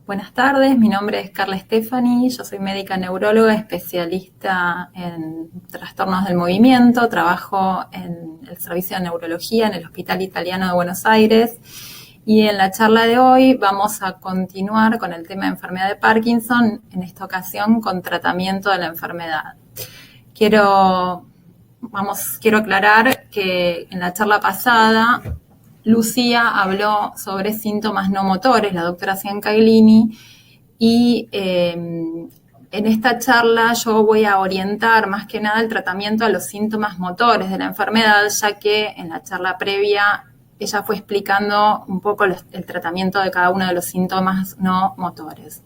Buenas tardes, mi nombre es Carla Stefani, yo soy médica neuróloga, especialista en trastornos del movimiento, trabajo en el servicio de neurología en el Hospital Italiano de Buenos Aires y en la charla de hoy vamos a continuar con el tema de enfermedad de Parkinson, en esta ocasión con tratamiento de la enfermedad. Quiero aclarar que en la charla pasada Lucía habló sobre síntomas no motores, la doctora Ciancaglini, y en esta charla yo voy a orientar más que nada el tratamiento a los síntomas motores de la enfermedad, ya que en la charla previa ella fue explicando un poco el tratamiento de cada uno de los síntomas no motores.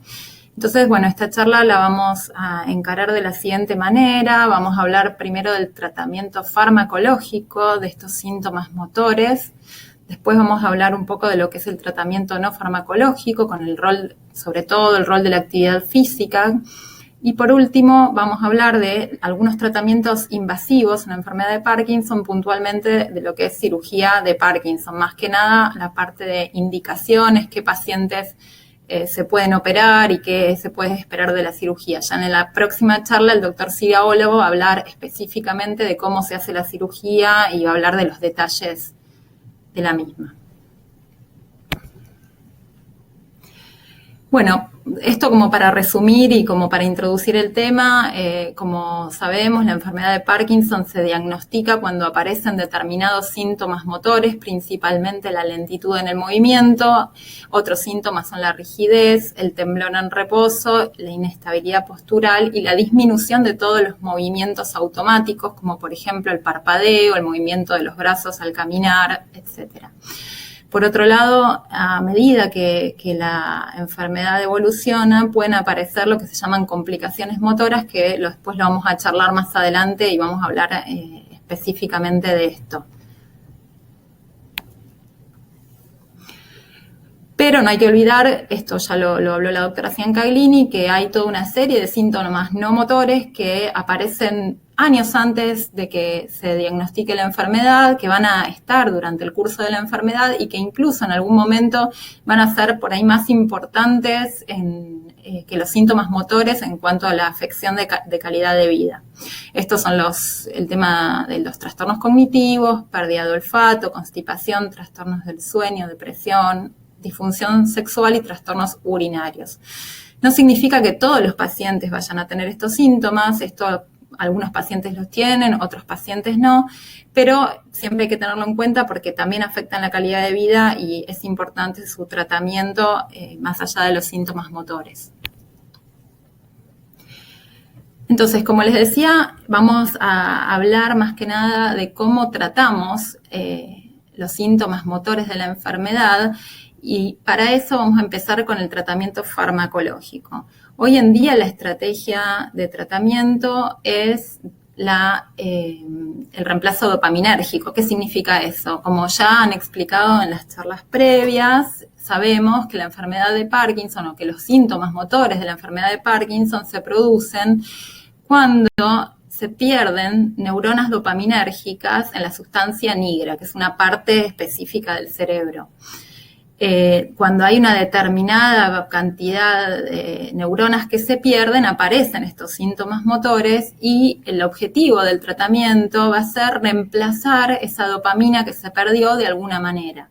Entonces, bueno, esta charla la vamos a encarar de la siguiente manera. Vamos a hablar primero del tratamiento farmacológico de estos síntomas motores. Después vamos a hablar un poco de lo que es el tratamiento no farmacológico, con el rol, sobre todo el rol de la actividad física. Y por último, vamos a hablar de algunos tratamientos invasivos en la enfermedad de Parkinson, puntualmente de lo que es cirugía de Parkinson. Más que nada, la parte de indicaciones, qué pacientes se pueden operar y qué se puede esperar de la cirugía. Ya en la próxima charla el doctor Siraólogo va a hablar específicamente de cómo se hace la cirugía y va a hablar de los detalles de la misma. Bueno, esto como para resumir y como para introducir el tema, como sabemos, la enfermedad de Parkinson se diagnostica cuando aparecen determinados síntomas motores, principalmente la lentitud en el movimiento. Otros síntomas son la rigidez, el temblor en reposo, la inestabilidad postural y la disminución de todos los movimientos automáticos, como por ejemplo el parpadeo, el movimiento de los brazos al caminar, etcétera. Por otro lado, a medida que la enfermedad evoluciona, pueden aparecer lo que se llaman complicaciones motoras, que después lo vamos a charlar más adelante y vamos a hablar específicamente de esto. Pero no hay que olvidar, esto ya lo habló la doctora Ciancaglini, que hay toda una serie de síntomas no motores que aparecen años antes de que se diagnostique la enfermedad, que van a estar durante el curso de la enfermedad y que incluso en algún momento van a ser por ahí más importantes que los síntomas motores en cuanto a la afección de calidad de vida. Estos son el tema de los trastornos cognitivos, pérdida de olfato, constipación, trastornos del sueño, depresión, disfunción sexual y trastornos urinarios. No significa que todos los pacientes vayan a tener estos síntomas, algunos pacientes los tienen, otros pacientes no, pero siempre hay que tenerlo en cuenta porque también afectan la calidad de vida y es importante su tratamiento más allá de los síntomas motores. Entonces, como les decía, vamos a hablar más que nada de cómo tratamos los síntomas motores de la enfermedad y para eso vamos a empezar con el tratamiento farmacológico. Hoy en día la estrategia de tratamiento es el reemplazo dopaminérgico. ¿Qué significa eso? Como ya han explicado en las charlas previas, sabemos que la enfermedad de Parkinson o que los síntomas motores de la enfermedad de Parkinson se producen cuando se pierden neuronas dopaminérgicas en la sustancia nigra, que es una parte específica del cerebro. Cuando hay una determinada cantidad de neuronas que se pierden, aparecen estos síntomas motores y el objetivo del tratamiento va a ser reemplazar esa dopamina que se perdió de alguna manera.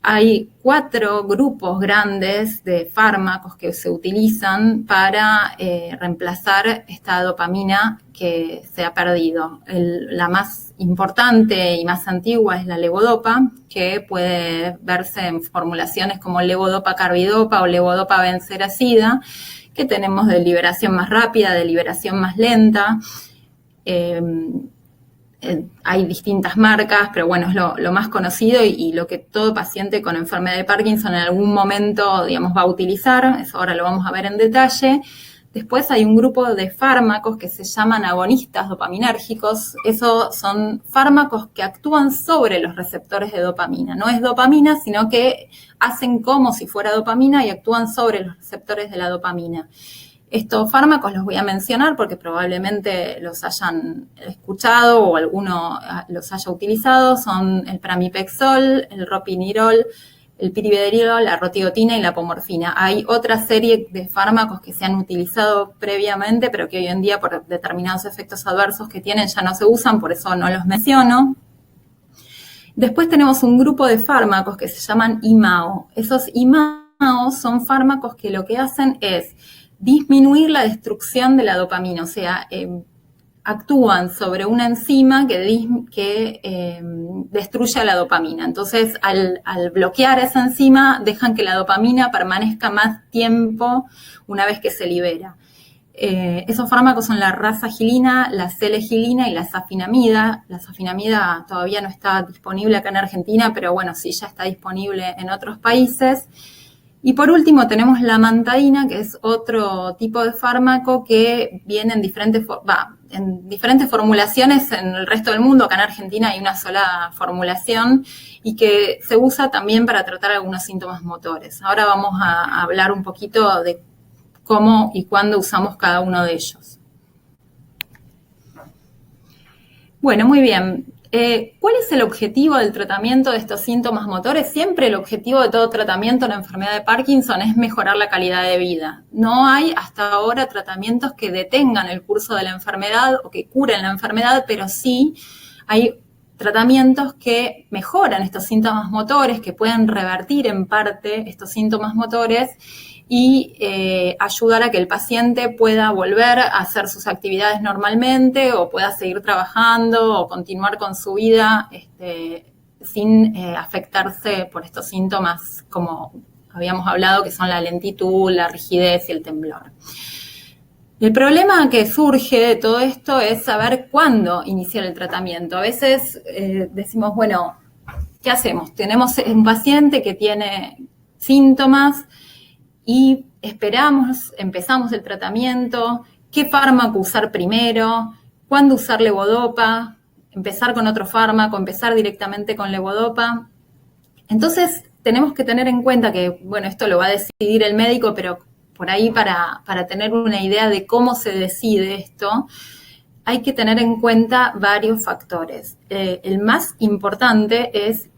Hay 4 grupos grandes de fármacos que se utilizan para reemplazar esta dopamina que se ha perdido. La más importante y más antigua es la levodopa, que puede verse en formulaciones como levodopa-carbidopa o levodopa-benseracida, que tenemos de liberación más rápida, de liberación más lenta. Hay distintas marcas, pero bueno, es lo más conocido y lo que todo paciente con enfermedad de Parkinson en algún momento, digamos, va a utilizar. Eso ahora lo vamos a ver en detalle. Después hay un grupo de fármacos que se llaman agonistas dopaminérgicos. Esos son fármacos que actúan sobre los receptores de dopamina. No es dopamina, sino que hacen como si fuera dopamina y actúan sobre los receptores de la dopamina. Estos fármacos los voy a mencionar porque probablemente los hayan escuchado o alguno los haya utilizado. Son el pramipexol, el ropinirol, el piribedirol, la rotigottina y la apomorfina. Hay otra serie de fármacos que se han utilizado previamente, pero que hoy en día por determinados efectos adversos que tienen ya no se usan, por eso no los menciono. Después tenemos un grupo de fármacos que se llaman IMAO. Esos IMAO son fármacos que lo que hacen es disminuir la destrucción de la dopamina, o sea, actúan sobre una enzima que destruye la dopamina. Entonces, al bloquear esa enzima, dejan que la dopamina permanezca más tiempo una vez que se libera. Esos fármacos son la rasagilina, la selegilina y la safinamida. La safinamida todavía no está disponible acá en Argentina, pero bueno, sí ya está disponible en otros países. Y por último tenemos la mantadina, que es otro tipo de fármaco que viene en diferentes formulaciones en el resto del mundo. Acá en Argentina hay una sola formulación y que se usa también para tratar algunos síntomas motores. Ahora vamos a hablar un poquito de cómo y cuándo usamos cada uno de ellos. Bueno, muy bien. ¿Cuál es el objetivo del tratamiento de estos síntomas motores? Siempre el objetivo de todo tratamiento en la enfermedad de Parkinson es mejorar la calidad de vida. No hay hasta ahora tratamientos que detengan el curso de la enfermedad o que curen la enfermedad, pero sí hay tratamientos que mejoran estos síntomas motores, que pueden revertir en parte estos síntomas motores y ayudar a que el paciente pueda volver a hacer sus actividades normalmente o pueda seguir trabajando o continuar con su vida sin afectarse por estos síntomas, como habíamos hablado, que son la lentitud, la rigidez y el temblor. El problema que surge de todo esto es saber cuándo iniciar el tratamiento. A veces decimos, bueno, ¿qué hacemos? Tenemos un paciente que tiene síntomas y empezamos el tratamiento, qué fármaco usar primero, cuándo usar levodopa, empezar con otro fármaco, empezar directamente con levodopa. Entonces, tenemos que tener en cuenta que, bueno, esto lo va a decidir el médico, pero por ahí para tener una idea de cómo se decide esto, hay que tener en cuenta varios factores. El más importante es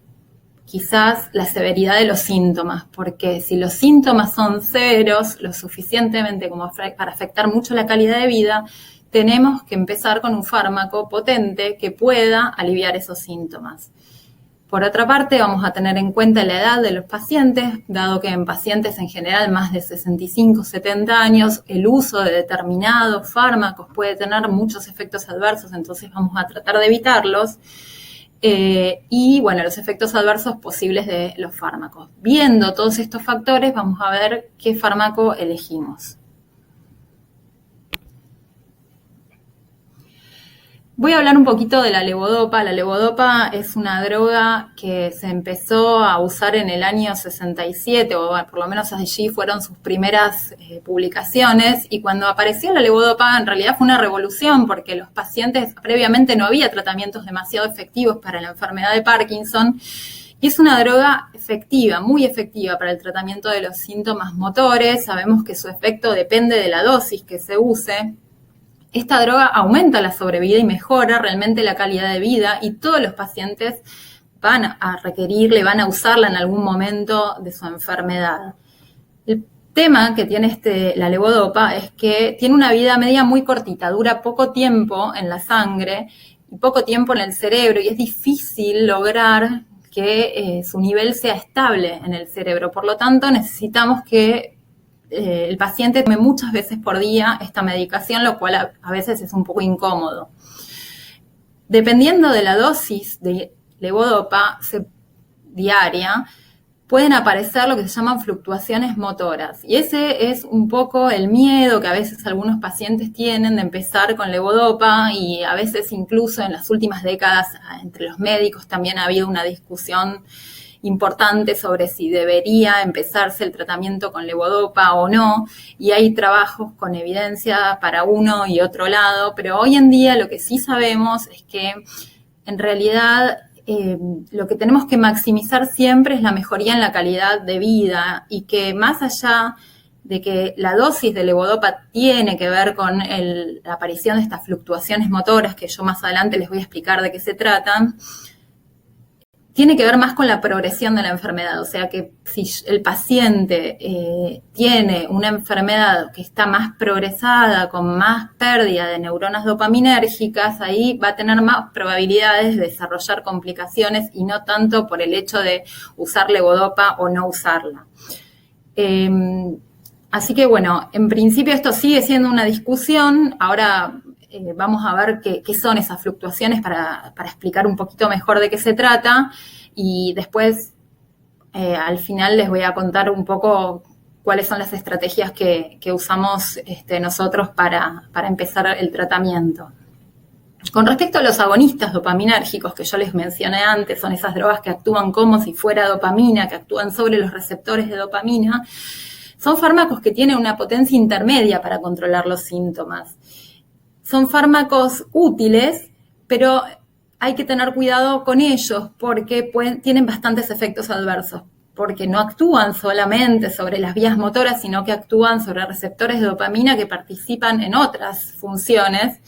quizás la severidad de los síntomas, porque si los síntomas son severos, lo suficientemente como para afectar mucho la calidad de vida, tenemos que empezar con un fármaco potente que pueda aliviar esos síntomas. Por otra parte, vamos a tener en cuenta la edad de los pacientes, dado que en pacientes en general más de 65, 70 años, el uso de determinados fármacos puede tener muchos efectos adversos, entonces vamos a tratar de evitarlos. Y bueno, los efectos adversos posibles de los fármacos. Viendo todos estos factores, vamos a ver qué fármaco elegimos. Voy a hablar un poquito de la levodopa. La levodopa es una droga que se empezó a usar en el año 67, o por lo menos allí fueron sus primeras publicaciones, y cuando apareció la levodopa en realidad fue una revolución porque los pacientes, previamente no había tratamientos demasiado efectivos para la enfermedad de Parkinson, y es una droga efectiva, muy efectiva para el tratamiento de los síntomas motores. Sabemos que su efecto depende de la dosis que se use. Esta droga aumenta la sobrevida y mejora realmente la calidad de vida, y todos los pacientes van a requerirla y van a usarla en algún momento de su enfermedad. El tema que tiene la levodopa es que tiene una vida media muy cortita, dura poco tiempo en la sangre y poco tiempo en el cerebro, y es difícil lograr que su nivel sea estable en el cerebro. Por lo tanto, necesitamos que el paciente tome muchas veces por día esta medicación, lo cual a veces es un poco incómodo. Dependiendo de la dosis de levodopa diaria, pueden aparecer lo que se llaman fluctuaciones motoras. Y ese es un poco el miedo que a veces algunos pacientes tienen de empezar con levodopa, y a veces incluso en las últimas décadas entre los médicos también ha habido una discusión importante sobre si debería empezarse el tratamiento con levodopa o no, y hay trabajos con evidencia para uno y otro lado, pero hoy en día lo que sí sabemos es que en realidad lo que tenemos que maximizar siempre es la mejoría en la calidad de vida, y que más allá de que la dosis de levodopa tiene que ver con la aparición de estas fluctuaciones motoras, que yo más adelante les voy a explicar de qué se tratan, tiene que ver más con la progresión de la enfermedad, o sea que si el paciente tiene una enfermedad que está más progresada, con más pérdida de neuronas dopaminérgicas, ahí va a tener más probabilidades de desarrollar complicaciones y no tanto por el hecho de usar levodopa o no usarla. Así que bueno, en principio esto sigue siendo una discusión. Ahora vamos a ver qué son esas fluctuaciones para explicar un poquito mejor de qué se trata, y después al final les voy a contar un poco cuáles son las estrategias que usamos nosotros para empezar el tratamiento. Con respecto a los agonistas dopaminérgicos que yo les mencioné antes, son esas drogas que actúan como si fuera dopamina, que actúan sobre los receptores de dopamina. Son fármacos que tienen una potencia intermedia para controlar los síntomas. Son fármacos útiles, pero hay que tener cuidado con ellos porque tienen bastantes efectos adversos, porque no actúan solamente sobre las vías motoras, sino que actúan sobre receptores de dopamina que participan en otras funciones.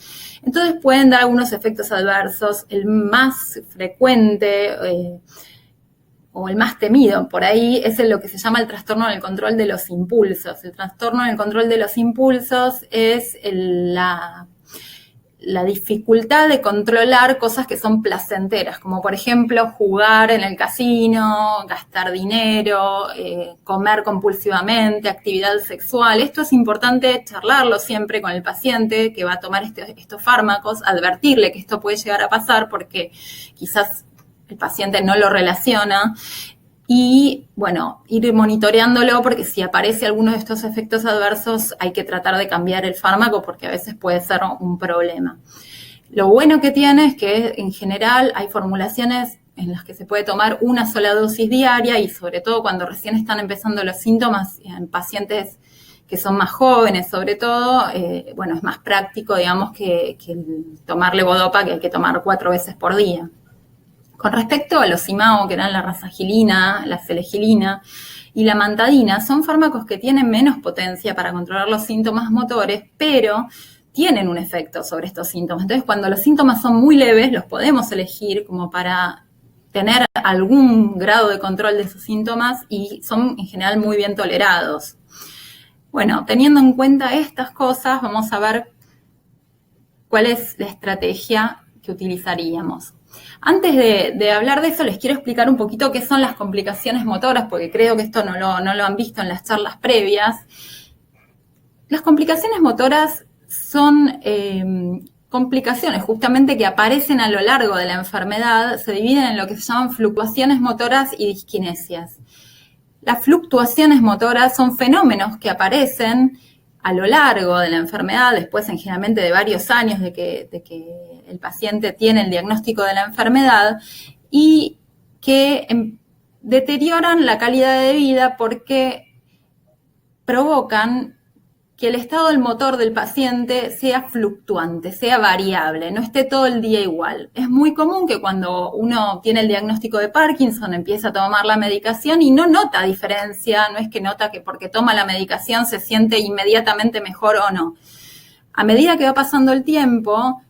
Entonces pueden dar algunos efectos adversos. El más frecuente o el más temido por ahí es lo que se llama el trastorno del control de los impulsos. El trastorno del control de los impulsos es la dificultad de controlar cosas que son placenteras, como por ejemplo jugar en el casino, gastar dinero, comer compulsivamente, actividad sexual. Esto es importante charlarlo siempre con el paciente que va a tomar estos fármacos, advertirle que esto puede llegar a pasar porque quizás el paciente no lo relaciona. Y, bueno, ir monitoreándolo porque si aparece alguno de estos efectos adversos hay que tratar de cambiar el fármaco porque a veces puede ser un problema. Lo bueno que tiene es que en general hay formulaciones en las que se puede tomar una sola dosis diaria y sobre todo cuando recién están empezando los síntomas en pacientes que son más jóvenes sobre todo, bueno, es más práctico, digamos, que tomar levodopa que hay que tomar 4 veces por día. Con respecto a los Simao, que eran la rasagilina, la felegilina y la mantadina, son fármacos que tienen menos potencia para controlar los síntomas motores, pero tienen un efecto sobre estos síntomas. Entonces, cuando los síntomas son muy leves, los podemos elegir como para tener algún grado de control de esos síntomas y son en general muy bien tolerados. Bueno, teniendo en cuenta estas cosas, vamos a ver cuál es la estrategia que utilizaríamos. Antes de hablar de eso, les quiero explicar un poquito qué son las complicaciones motoras, porque creo que esto no lo han visto en las charlas previas. Las complicaciones motoras son complicaciones justamente que aparecen a lo largo de la enfermedad, se dividen en lo que se llaman fluctuaciones motoras y disquinesias. Las fluctuaciones motoras son fenómenos que aparecen a lo largo de la enfermedad, después generalmente de varios años de que el paciente tiene el diagnóstico de la enfermedad y que deterioran la calidad de vida porque provocan que el estado del motor del paciente sea fluctuante, sea variable, no esté todo el día igual. Es muy común que cuando uno tiene el diagnóstico de Parkinson empieza a tomar la medicación y no nota diferencia, no es que nota que porque toma la medicación se siente inmediatamente mejor o no. A medida que va pasando el tiempo,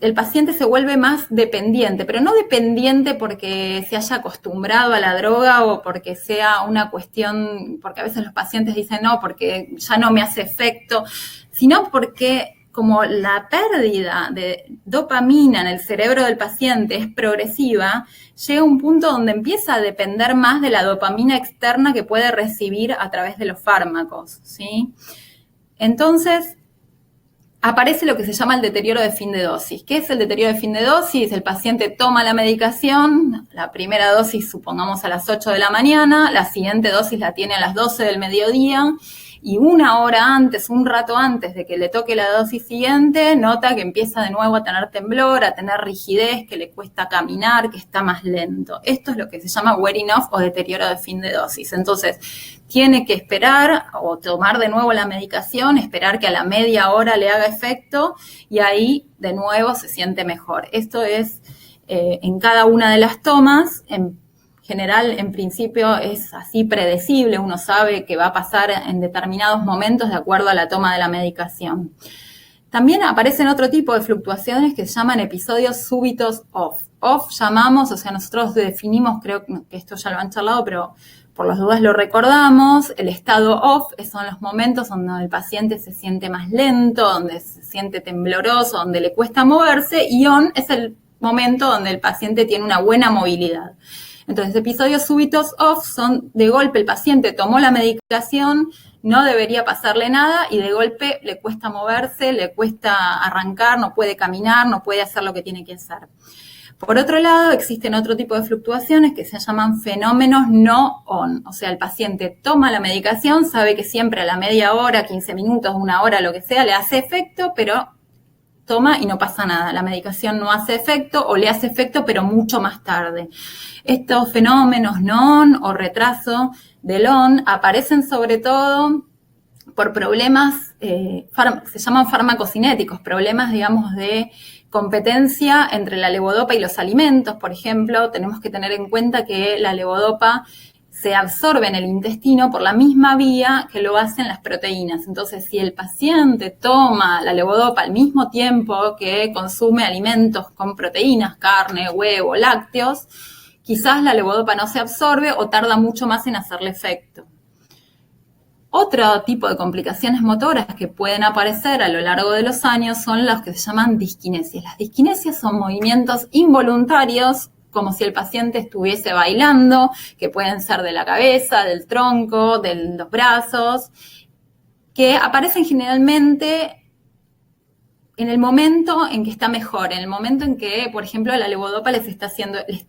el paciente se vuelve más dependiente, pero no dependiente porque se haya acostumbrado a la droga o porque sea una cuestión, porque a veces los pacientes dicen no, porque ya no me hace efecto, sino porque como la pérdida de dopamina en el cerebro del paciente es progresiva, llega un punto donde empieza a depender más de la dopamina externa que puede recibir a través de los fármacos, ¿sí? Entonces, aparece lo que se llama el deterioro de fin de dosis. ¿Qué es el deterioro de fin de dosis? El paciente toma la medicación, la primera dosis supongamos a las 8 de la mañana, la siguiente dosis la tiene a las 12 del mediodía y una hora antes, un rato antes de que le toque la dosis siguiente, nota que empieza de nuevo a tener temblor, a tener rigidez, que le cuesta caminar, que está más lento. Esto es lo que se llama wearing off o deterioro de fin de dosis. Entonces, tiene que esperar o tomar de nuevo la medicación, esperar que a la media hora le haga efecto y ahí de nuevo se siente mejor. Esto es en cada una de las tomas. En general, en principio, es así predecible. Uno sabe que va a pasar en determinados momentos de acuerdo a la toma de la medicación. También aparecen otro tipo de fluctuaciones que se llaman episodios súbitos off. off llamamos, o sea, nosotros definimos, creo que esto ya lo han charlado, pero por las dudas lo recordamos, el estado off son los momentos donde el paciente se siente más lento, donde se siente tembloroso, donde le cuesta moverse, y on es el momento donde el paciente tiene una buena movilidad. Entonces, episodios súbitos off son de golpe el paciente tomó la medicación, no debería pasarle nada y de golpe le cuesta moverse, le cuesta arrancar, no puede caminar, no puede hacer lo que tiene que hacer. Por otro lado, existen otro tipo de fluctuaciones que se llaman fenómenos no on. O sea, el paciente toma la medicación, sabe que siempre a la media hora, 15 minutos, una hora, lo que sea, le hace efecto, pero toma y no pasa nada. La medicación no hace efecto o le hace efecto, pero mucho más tarde. Estos fenómenos no on o retraso del on aparecen sobre todo por problemas, se llaman farmacocinéticos, problemas, digamos, de competencia entre la levodopa y los alimentos. Por ejemplo, tenemos que tener en cuenta que la levodopa se absorbe en el intestino por la misma vía que lo hacen las proteínas. Entonces, si el paciente toma la levodopa al mismo tiempo que consume alimentos con proteínas, carne, huevo, lácteos, quizás la levodopa no se absorbe o tarda mucho más en hacerle efecto. Otro tipo de complicaciones motoras que pueden aparecer a lo largo de los años son los que se llaman disquinesias. Las disquinesias son movimientos involuntarios, como si el paciente estuviese bailando, que pueden ser de la cabeza, del tronco, de los brazos, que aparecen generalmente en el momento en que está mejor, en el momento en que, por ejemplo, la levodopa les está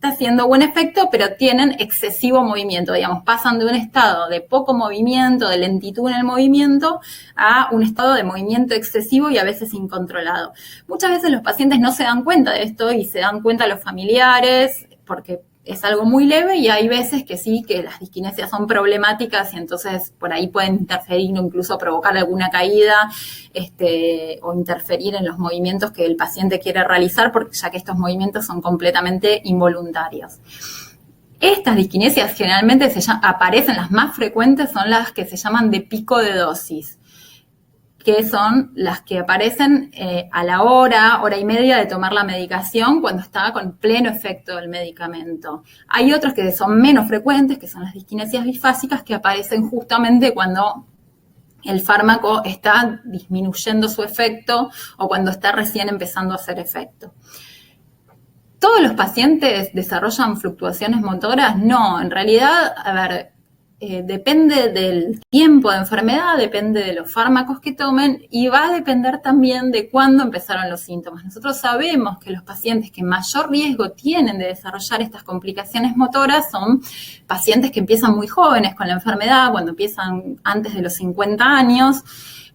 haciendo buen efecto, pero tienen excesivo movimiento, digamos, pasan de un estado de poco movimiento, de lentitud en el movimiento, a un estado de movimiento excesivo y a veces incontrolado. Muchas veces los pacientes no se dan cuenta de esto y se dan cuenta los familiares, porque es algo muy leve, y hay veces que sí, que las disquinesias son problemáticas y entonces por ahí pueden interferir o incluso provocar alguna caída o interferir en los movimientos que el paciente quiere realizar, porque ya que estos movimientos son completamente involuntarios. Estas disquinesias generalmente aparecen, las más frecuentes son las que se llaman de pico de dosis, que son las que aparecen a la hora y media de tomar la medicación cuando está con pleno efecto del medicamento. Hay otras que son menos frecuentes, que son las disquinesias bifásicas, que aparecen justamente cuando el fármaco está disminuyendo su efecto o cuando está recién empezando a hacer efecto. ¿Todos los pacientes desarrollan fluctuaciones motoras? No, en realidad, depende del tiempo de enfermedad, depende de los fármacos que tomen y va a depender también de cuándo empezaron los síntomas. Nosotros sabemos que los pacientes que mayor riesgo tienen de desarrollar estas complicaciones motoras son pacientes que empiezan muy jóvenes con la enfermedad, cuando empiezan antes de los 50 años,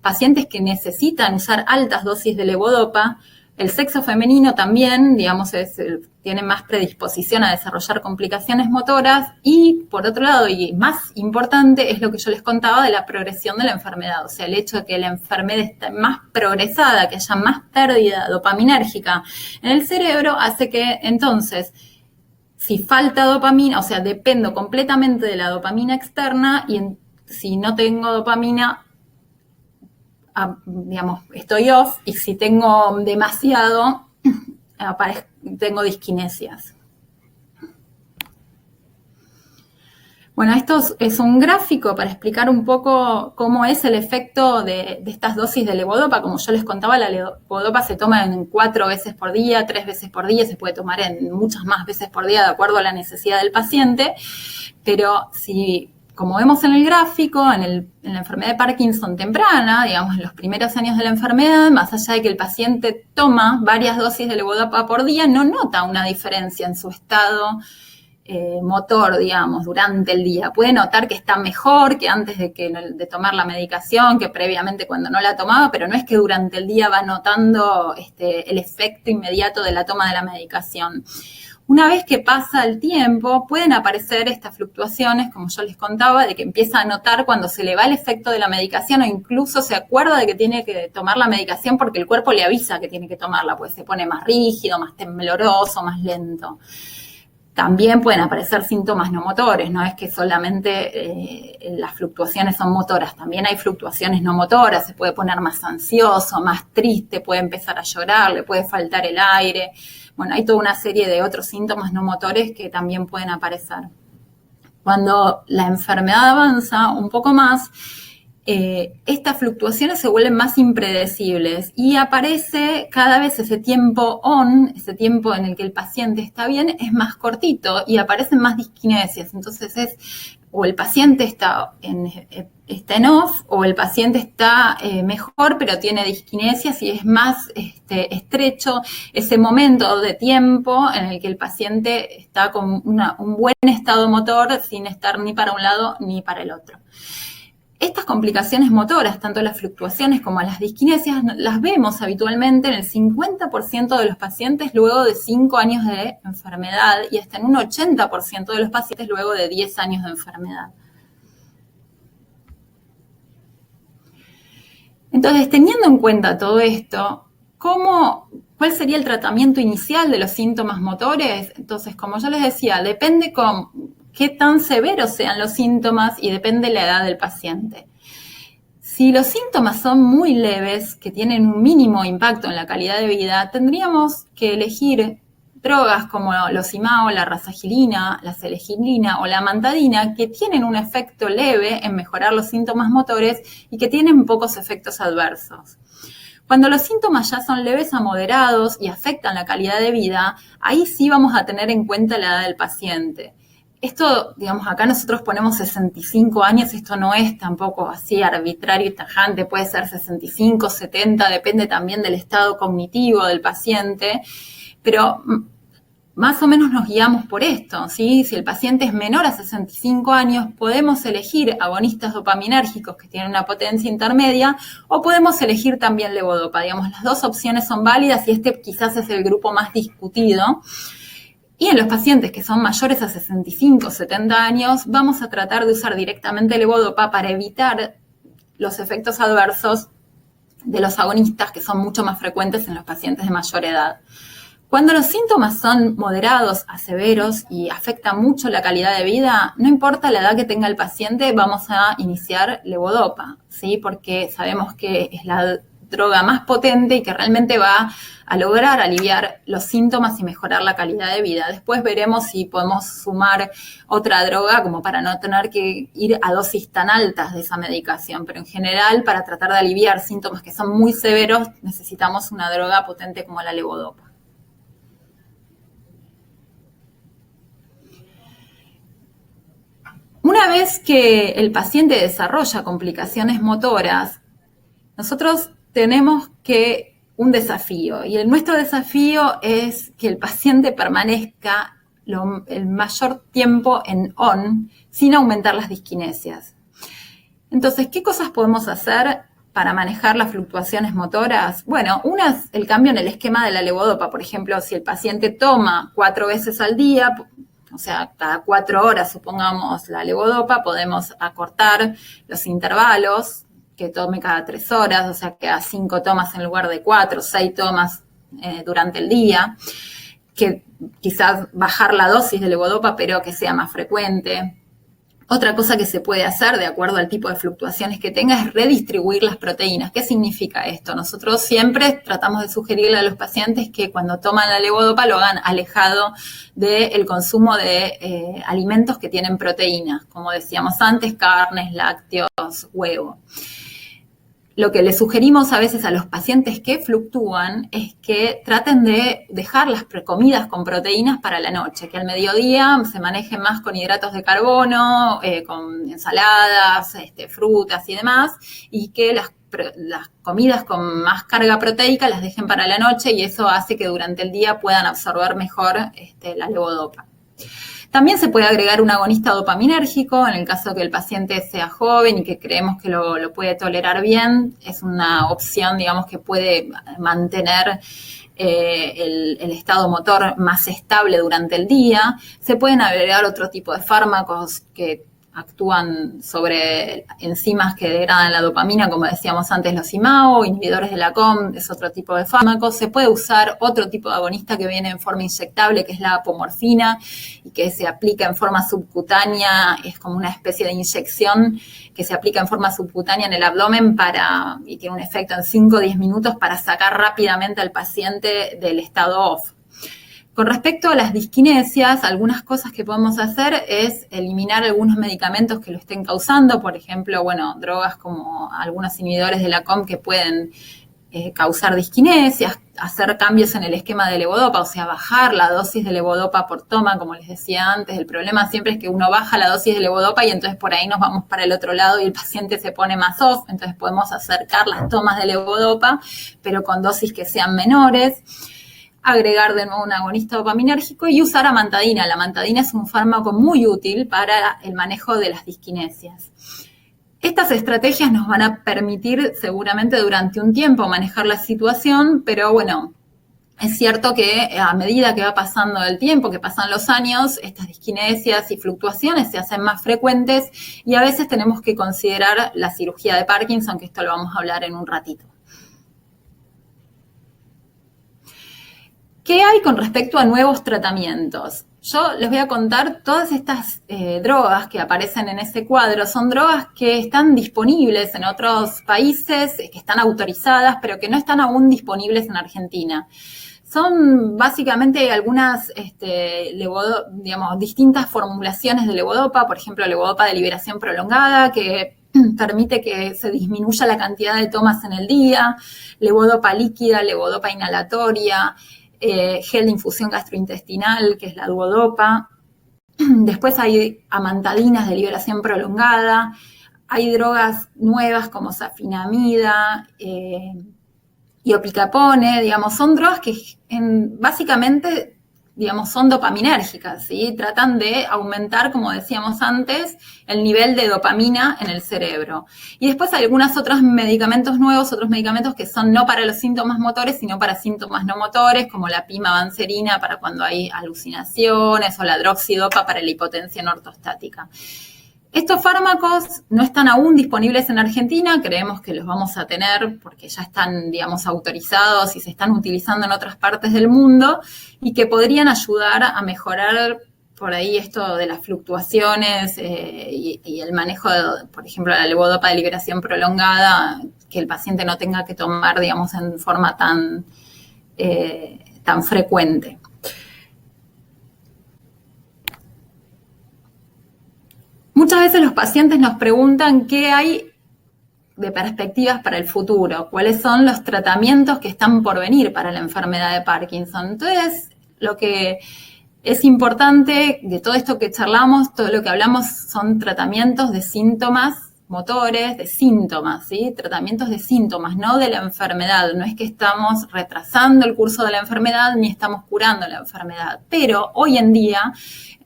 pacientes que necesitan usar altas dosis de levodopa. El sexo femenino también, digamos, tiene más predisposición a desarrollar complicaciones motoras y, por otro lado, y más importante, es lo que yo les contaba de la progresión de la enfermedad. O sea, el hecho de que la enfermedad esté más progresada, que haya más pérdida dopaminérgica en el cerebro, hace que, entonces, si falta dopamina, o sea, dependo completamente de la dopamina externa y si no tengo dopamina, digamos, estoy off, y si tengo demasiado, tengo disquinesias. Bueno, esto es un gráfico para explicar un poco cómo es el efecto de estas dosis de levodopa. Como yo les contaba, la levodopa se toma en 4 veces por día, 3 veces por día, se puede tomar en muchas más veces por día de acuerdo a la necesidad del paciente, pero si, como vemos en el gráfico, en la enfermedad de Parkinson temprana, digamos, en los primeros años de la enfermedad, más allá de que el paciente toma varias dosis de levodopa por día, no nota una diferencia en su estado motor, digamos, durante el día. Puede notar que está mejor que antes de tomar la medicación, que previamente cuando no la tomaba, pero no es que durante el día va notando el efecto inmediato de la toma de la medicación. Una vez que pasa el tiempo, pueden aparecer estas fluctuaciones, como yo les contaba, de que empieza a notar cuando se le va el efecto de la medicación o incluso se acuerda de que tiene que tomar la medicación porque el cuerpo le avisa que tiene que tomarla, pues se pone más rígido, más tembloroso, más lento. También pueden aparecer síntomas no motores, no es que solamente las fluctuaciones son motoras, también hay fluctuaciones no motoras, se puede poner más ansioso, más triste, puede empezar a llorar, le puede faltar el aire. Bueno, hay toda una serie de otros síntomas no motores que también pueden aparecer. Cuando la enfermedad avanza un poco más, estas fluctuaciones se vuelven más impredecibles y aparece cada vez ese tiempo ese tiempo en el que el paciente está bien, es más cortito y aparecen más disquinesias. Entonces o el paciente está en off o el paciente está mejor, pero tiene disquinesias y es más estrecho ese momento de tiempo en el que el paciente está con un buen estado motor sin estar ni para un lado ni para el otro. Estas complicaciones motoras, tanto las fluctuaciones como las disquinesias, las vemos habitualmente en el 50% de los pacientes luego de 5 años de enfermedad y hasta en un 80% de los pacientes luego de 10 años de enfermedad. Entonces, teniendo en cuenta todo esto, ¿cuál sería el tratamiento inicial de los síntomas motores? Entonces, como yo les decía, depende qué tan severos sean los síntomas y depende de la edad del paciente. Si los síntomas son muy leves, que tienen un mínimo impacto en la calidad de vida, tendríamos que elegir drogas como los IMAO, la razagilina, la selegilina o la amantadina, que tienen un efecto leve en mejorar los síntomas motores y que tienen pocos efectos adversos. Cuando los síntomas ya son leves a moderados y afectan la calidad de vida, ahí sí vamos a tener en cuenta la edad del paciente. Esto, digamos, acá nosotros ponemos 65 años, esto no es tampoco así arbitrario y tajante, puede ser 65, 70, depende también del estado cognitivo del paciente, pero más o menos nos guiamos por esto, ¿sí? Si el paciente es menor a 65 años, podemos elegir agonistas dopaminérgicos que tienen una potencia intermedia o podemos elegir también levodopa. Digamos, las dos opciones son válidas y quizás es el grupo más discutido. Y en los pacientes que son mayores a 65 o 70 años, vamos a tratar de usar directamente levodopa para evitar los efectos adversos de los agonistas que son mucho más frecuentes en los pacientes de mayor edad. Cuando los síntomas son moderados a severos y afectan mucho la calidad de vida, no importa la edad que tenga el paciente, vamos a iniciar levodopa, ¿sí? Porque sabemos que es la droga más potente y que realmente va a lograr aliviar los síntomas y mejorar la calidad de vida. Después veremos si podemos sumar otra droga como para no tener que ir a dosis tan altas de esa medicación, pero en general para tratar de aliviar síntomas que son muy severos necesitamos una droga potente como la levodopa. Una vez que el paciente desarrolla complicaciones motoras, nosotros tenemos un desafío, y nuestro desafío es que el paciente permanezca el mayor tiempo en ON sin aumentar las disquinesias. Entonces, ¿qué cosas podemos hacer para manejar las fluctuaciones motoras? Bueno, una es el cambio en el esquema de la levodopa. Por ejemplo, si el paciente toma 4 veces al día, o sea, cada 4 horas, supongamos, la levodopa, podemos acortar los intervalos, que tome cada 3 horas, o sea, que a 5 tomas en lugar de 4, 6 tomas durante el día, que quizás bajar la dosis de levodopa, pero que sea más frecuente. Otra cosa que se puede hacer, de acuerdo al tipo de fluctuaciones que tenga, es redistribuir las proteínas. ¿Qué significa esto? Nosotros siempre tratamos de sugerirle a los pacientes que cuando toman la levodopa lo hagan alejado del consumo de alimentos que tienen proteínas, como decíamos antes, carnes, lácteos, huevo. Lo que le sugerimos a veces a los pacientes que fluctúan es que traten de dejar las comidas con proteínas para la noche, que al mediodía se manejen más con hidratos de carbono, con ensaladas, frutas y demás, y que las comidas con más carga proteica las dejen para la noche y eso hace que durante el día puedan absorber mejor la levodopa. También se puede agregar un agonista dopaminérgico en el caso que el paciente sea joven y que creemos que lo puede tolerar bien. Es una opción, digamos, que puede mantener el estado motor más estable durante el día. Se pueden agregar otro tipo de fármacos que actúan sobre enzimas que degradan la dopamina, como decíamos antes, los IMAO, inhibidores de la COM, es otro tipo de fármaco. Se puede usar otro tipo de agonista que viene en forma inyectable, que es la apomorfina, y que se aplica en forma subcutánea, es como una especie de inyección que se aplica en forma subcutánea en el abdomen y tiene un efecto en 5 o 10 minutos para sacar rápidamente al paciente del estado off. Con respecto a las disquinesias, algunas cosas que podemos hacer es eliminar algunos medicamentos que lo estén causando, por ejemplo, drogas como algunos inhibidores de la COM que pueden causar disquinesias, hacer cambios en el esquema de levodopa, o sea, bajar la dosis de levodopa por toma, como les decía antes. El problema siempre es que uno baja la dosis de levodopa y entonces por ahí nos vamos para el otro lado y el paciente se pone más off, entonces podemos acercar las tomas de levodopa, pero con dosis que sean menores. Agregar de nuevo un agonista dopaminérgico y usar amantadina. La amantadina es un fármaco muy útil para el manejo de las disquinesias. Estas estrategias nos van a permitir seguramente durante un tiempo manejar la situación, pero es cierto que a medida que va pasando el tiempo, que pasan los años, estas disquinesias y fluctuaciones se hacen más frecuentes y a veces tenemos que considerar la cirugía de Parkinson, que esto lo vamos a hablar en un ratito. ¿Qué hay con respecto a nuevos tratamientos? Yo les voy a contar todas estas drogas que aparecen en ese cuadro. Son drogas que están disponibles en otros países, que están autorizadas, pero que no están aún disponibles en Argentina. Son básicamente algunas, distintas formulaciones de levodopa, por ejemplo, levodopa de liberación prolongada, que permite que se disminuya la cantidad de tomas en el día, levodopa líquida, levodopa inhalatoria, gel de infusión gastrointestinal, que es la duodopa. Después hay amantadinas de liberación prolongada, hay drogas nuevas como safinamida y opicapone, son drogas que básicamente son dopaminérgicas, ¿sí? Tratan de aumentar, como decíamos antes, el nivel de dopamina en el cerebro. Y después hay algunos otros medicamentos nuevos, otros medicamentos que son no para los síntomas motores, sino para síntomas no motores, como la pimavanserina para cuando hay alucinaciones o la droxidopa para la hipotensión ortostática. Estos fármacos no están aún disponibles en Argentina, creemos que los vamos a tener porque ya están, autorizados y se están utilizando en otras partes del mundo y que podrían ayudar a mejorar por ahí esto de las fluctuaciones y el manejo, por ejemplo, la levodopa de liberación prolongada, que el paciente no tenga que tomar, en forma tan frecuente. Muchas veces los pacientes nos preguntan qué hay de perspectivas para el futuro, cuáles son los tratamientos que están por venir para la enfermedad de Parkinson. Entonces, lo que es importante de todo esto que charlamos, todo lo que hablamos son tratamientos de síntomas motores, de síntomas, ¿sí? Tratamientos de síntomas, no de la enfermedad. No es que estamos retrasando el curso de la enfermedad ni estamos curando la enfermedad, pero hoy en día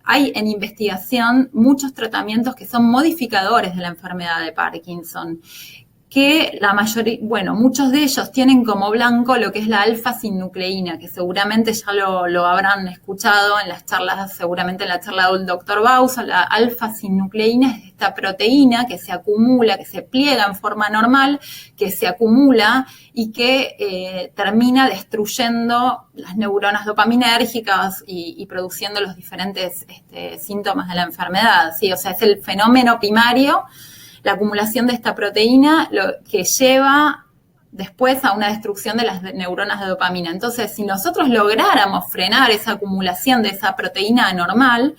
hay en investigación muchos tratamientos que son modificadores de la enfermedad de Parkinson, que la mayoría, muchos de ellos tienen como blanco lo que es la alfa-sinucleína, que seguramente ya lo habrán escuchado en las charlas, seguramente en la charla del doctor Bausa. La alfa-sinucleína es esta proteína que se acumula, que se pliega en forma normal, que se acumula y que termina destruyendo las neuronas dopaminérgicas y produciendo los diferentes síntomas de la enfermedad, ¿sí? O sea, es el fenómeno primario, la acumulación de esta proteína, lo que lleva después a una destrucción de las neuronas de dopamina. Entonces, si nosotros lográramos frenar esa acumulación de esa proteína anormal,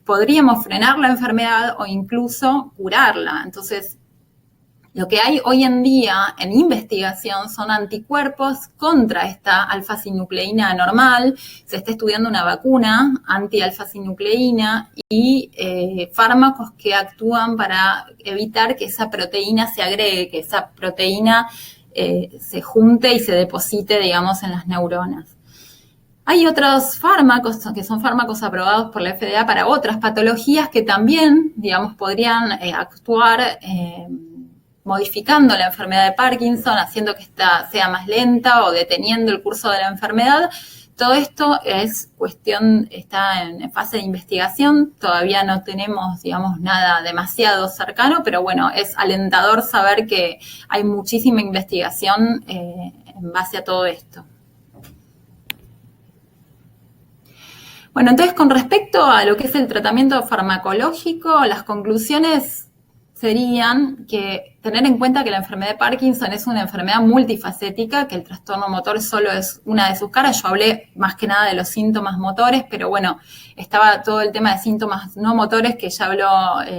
podríamos frenar la enfermedad o incluso curarla. Entonces, lo que hay hoy en día en investigación son anticuerpos contra esta alfa-sinucleína anormal. Se está estudiando una vacuna anti-alfa-sinucleína y fármacos que actúan para evitar que esa proteína se agregue, que esa proteína se junte y se deposite, en las neuronas. Hay otros fármacos que son fármacos aprobados por la FDA para otras patologías que también, podrían actuar modificando la enfermedad de Parkinson, haciendo que esta sea más lenta o deteniendo el curso de la enfermedad. Todo esto es está en fase de investigación, todavía no tenemos, digamos, nada demasiado cercano, pero bueno, es alentador saber que hay muchísima investigación en base a todo esto. Bueno, entonces con respecto a lo que es el tratamiento farmacológico, las conclusiones serían que tener en cuenta que la enfermedad de Parkinson es una enfermedad multifacética, que el trastorno motor solo es una de sus caras. Yo hablé más que nada de los síntomas motores, pero bueno, estaba todo el tema de síntomas no motores que ya habló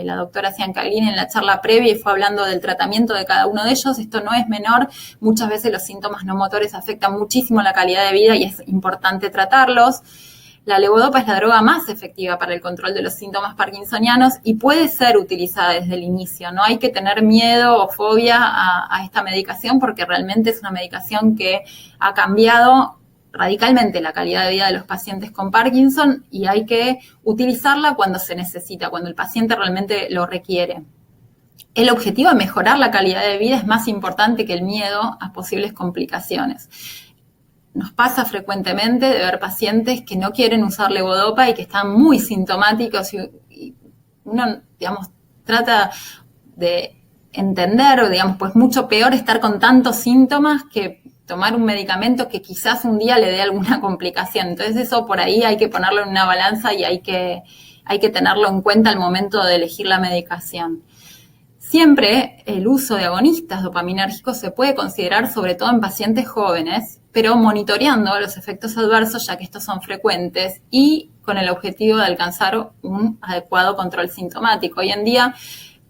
la doctora Ciancalini en la charla previa y fue hablando del tratamiento de cada uno de ellos. Esto no es menor, muchas veces los síntomas no motores afectan muchísimo la calidad de vida y es importante tratarlos. La levodopa es la droga más efectiva para el control de los síntomas parkinsonianos y puede ser utilizada desde el inicio. No hay que tener miedo o fobia a esta medicación porque realmente es una medicación que ha cambiado radicalmente la calidad de vida de los pacientes con Parkinson y hay que utilizarla cuando se necesita, cuando el paciente realmente lo requiere. El objetivo de mejorar la calidad de vida es más importante que el miedo a posibles complicaciones. Nos pasa frecuentemente de ver pacientes que no quieren usar levodopa y que están muy sintomáticos y uno, digamos, trata de entender, digamos, pues mucho peor estar con tantos síntomas que tomar un medicamento que quizás un día le dé alguna complicación. Entonces eso por ahí hay que ponerlo en una balanza y hay que tenerlo en cuenta al momento de elegir la medicación. Siempre el uso de agonistas dopaminérgicos se puede considerar sobre todo en pacientes jóvenes, pero monitoreando los efectos adversos, ya que estos son frecuentes, y con el objetivo de alcanzar un adecuado control sintomático. Hoy en día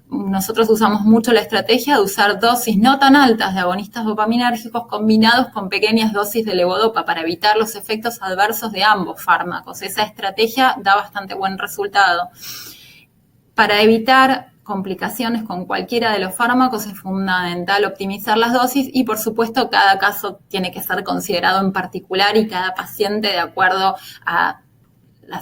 nosotros usamos mucho la estrategia de usar dosis no tan altas de agonistas dopaminérgicos combinados con pequeñas dosis de levodopa para evitar los efectos adversos de ambos fármacos. Esa estrategia da bastante buen resultado. Para evitar complicaciones con cualquiera de los fármacos es fundamental optimizar las dosis y por supuesto cada caso tiene que ser considerado en particular y cada paciente de acuerdo a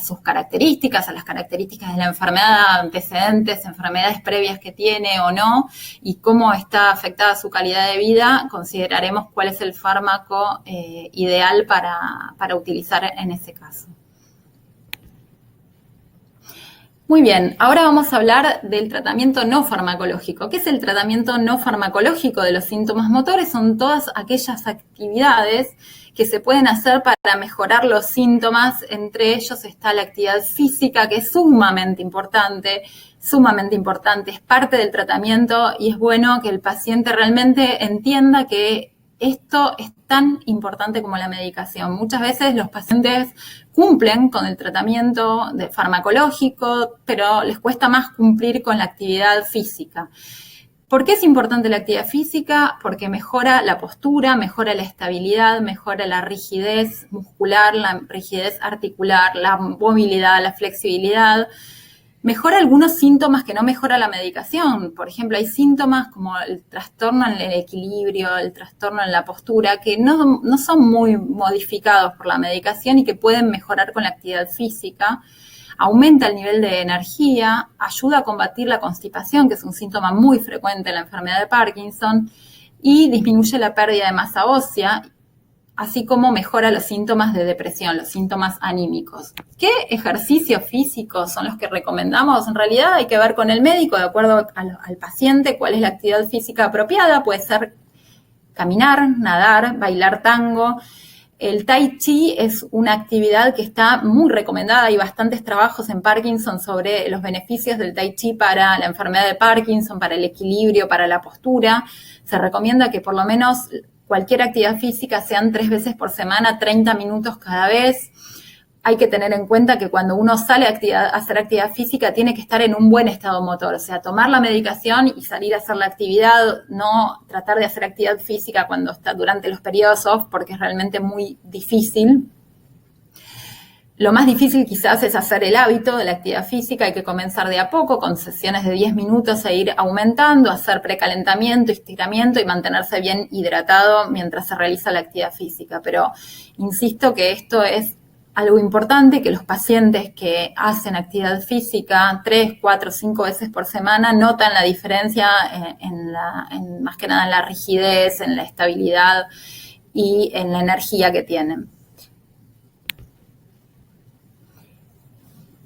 sus características, a las características de la enfermedad, antecedentes, enfermedades previas que tiene o no y cómo está afectada su calidad de vida, consideraremos cuál es el fármaco ideal para utilizar en ese caso. Muy bien, ahora vamos a hablar del tratamiento no farmacológico. ¿Qué es el tratamiento no farmacológico de los síntomas motores? Son todas aquellas actividades que se pueden hacer para mejorar los síntomas. Entre ellos está la actividad física, que es sumamente importante, es parte del tratamiento y es bueno que el paciente realmente entienda que esto es tan importante como la medicación. Muchas veces los pacientes cumplen con el tratamiento farmacológico, pero les cuesta más cumplir con la actividad física. ¿Por qué es importante la actividad física? Porque mejora la postura, mejora la estabilidad, mejora la rigidez muscular, la rigidez articular, la movilidad, la flexibilidad. Mejora algunos síntomas que no mejora la medicación. Por ejemplo, hay síntomas como el trastorno en el equilibrio, el trastorno en la postura, que no son muy modificados por la medicación y que pueden mejorar con la actividad física. Aumenta el nivel de energía, ayuda a combatir la constipación, que es un síntoma muy frecuente en la enfermedad de Parkinson, y disminuye la pérdida de masa ósea, así como mejora los síntomas de depresión, los síntomas anímicos. ¿Qué ejercicios físicos son los que recomendamos? En realidad hay que ver con el médico, de acuerdo al paciente, cuál es la actividad física apropiada. Puede ser caminar, nadar, bailar tango. El Tai Chi es una actividad que está muy recomendada. Hay bastantes trabajos en Parkinson sobre los beneficios del Tai Chi para la enfermedad de Parkinson, para el equilibrio, para la postura. Se recomienda que por lo menos cualquier actividad física sean 3 veces por semana, 30 minutos cada vez. Hay que tener en cuenta que cuando uno sale a hacer actividad física tiene que estar en un buen estado motor, o sea, tomar la medicación y salir a hacer la actividad, no tratar de hacer actividad física cuando está durante los periodos off, porque es realmente muy difícil. Lo más difícil quizás es hacer el hábito de la actividad física. Hay que comenzar de a poco, con sesiones de 10 minutos e ir aumentando, hacer precalentamiento, estiramiento y mantenerse bien hidratado mientras se realiza la actividad física. Pero insisto que esto es algo importante, que los pacientes que hacen actividad física 3, 4, 5 veces por semana notan la diferencia más que nada en la rigidez, en la estabilidad y en la energía que tienen.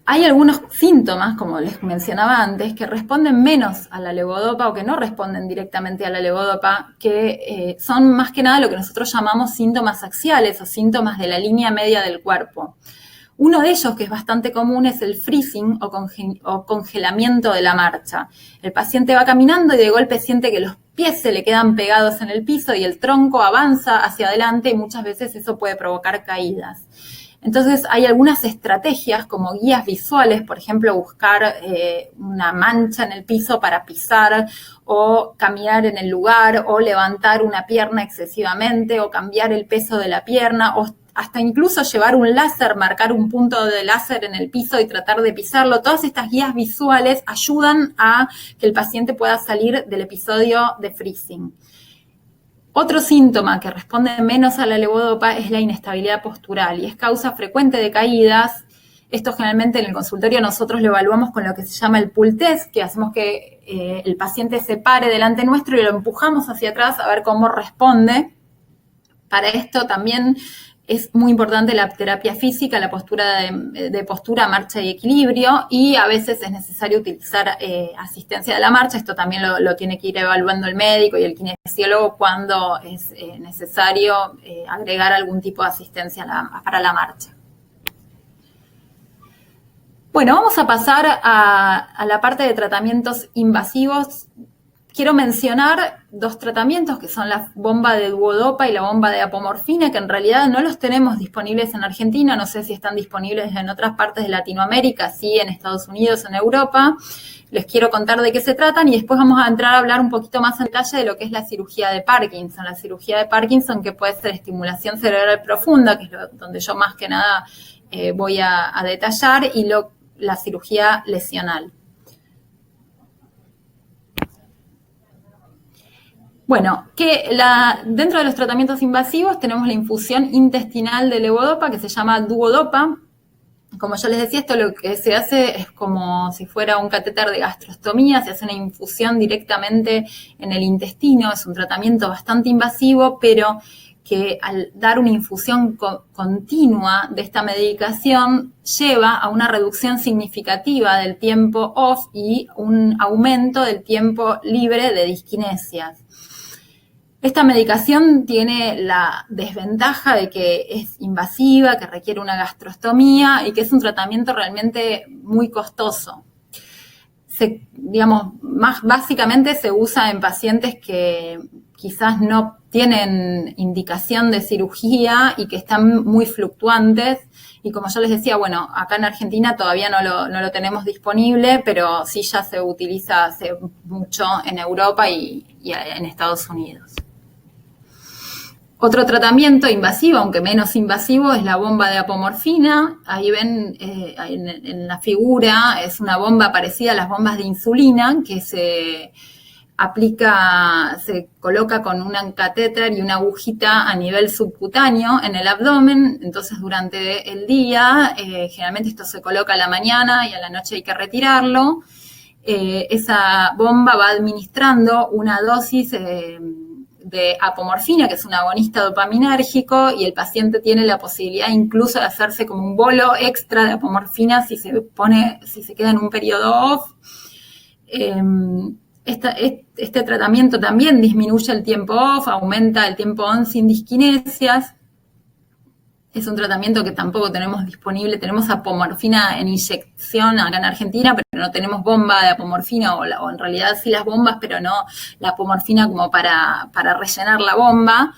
Hay algunos síntomas, como les mencionaba antes, que responden menos a la levodopa o que no responden directamente a la levodopa, que son más que nada lo que nosotros llamamos síntomas axiales o síntomas de la línea media del cuerpo. Uno de ellos, que es bastante común, es el freezing o congelamiento de la marcha. El paciente va caminando y de golpe siente que los pies se le quedan pegados en el piso y el tronco avanza hacia adelante y muchas veces eso puede provocar caídas. Entonces hay algunas estrategias como guías visuales, por ejemplo, buscar una mancha en el piso para pisar o caminar en el lugar o levantar una pierna excesivamente o cambiar el peso de la pierna o hasta incluso llevar un láser, marcar un punto de láser en el piso y tratar de pisarlo. Todas estas guías visuales ayudan a que el paciente pueda salir del episodio de freezing. Otro síntoma que responde menos a la levodopa es la inestabilidad postural y es causa frecuente de caídas. Esto generalmente en el consultorio nosotros lo evaluamos con lo que se llama el pull test, que hacemos que el paciente se pare delante nuestro y lo empujamos hacia atrás a ver cómo responde. Para esto también es muy importante la terapia física, la postura de postura, marcha y equilibrio, y a veces es necesario utilizar asistencia de la marcha. Esto también lo tiene que ir evaluando el médico y el kinesiólogo cuando es necesario agregar algún tipo de asistencia para la marcha. Bueno, vamos a pasar a la parte de tratamientos invasivos. Quiero mencionar dos tratamientos que son la bomba de duodopa y la bomba de apomorfina, que en realidad no los tenemos disponibles en Argentina, no sé si están disponibles en otras partes de Latinoamérica, sí en Estados Unidos, en Europa. Les quiero contar de qué se tratan y después vamos a entrar a hablar un poquito más en detalle de lo que es la cirugía de Parkinson. La cirugía de Parkinson, que puede ser estimulación cerebral profunda, que es donde yo más que nada voy a detallar, y la cirugía lesional. Bueno, dentro de los tratamientos invasivos tenemos la infusión intestinal de levodopa que se llama duodopa. Como yo les decía, esto lo que se hace es como si fuera un catéter de gastrostomía, se hace una infusión directamente en el intestino, es un tratamiento bastante invasivo, pero que al dar una infusión continua de esta medicación lleva a una reducción significativa del tiempo off y un aumento del tiempo libre de disquinesias. Esta medicación tiene la desventaja de que es invasiva, que requiere una gastrostomía y que es un tratamiento realmente muy costoso. Básicamente se usa en pacientes que quizás no tienen indicación de cirugía y que están muy fluctuantes. Y como yo les decía, bueno, acá en Argentina todavía no lo tenemos disponible, pero sí ya se utiliza hace mucho en Europa y en Estados Unidos. Otro tratamiento invasivo, aunque menos invasivo, es la bomba de apomorfina. Ahí ven en la figura, es una bomba parecida a las bombas de insulina que se coloca con un catéter y una agujita a nivel subcutáneo en el abdomen. Entonces durante el día, generalmente esto se coloca a la mañana y a la noche hay que retirarlo. Esa bomba va administrando una dosis de apomorfina, que es un agonista dopaminérgico, y el paciente tiene la posibilidad incluso de hacerse como un bolo extra de apomorfina si se queda en un periodo off. Este tratamiento también disminuye el tiempo off, aumenta el tiempo on sin disquinesias. Es un tratamiento que tampoco tenemos disponible. Tenemos apomorfina en inyección acá en Argentina, pero no tenemos bomba de apomorfina, o en realidad sí las bombas, pero no la apomorfina como para rellenar la bomba.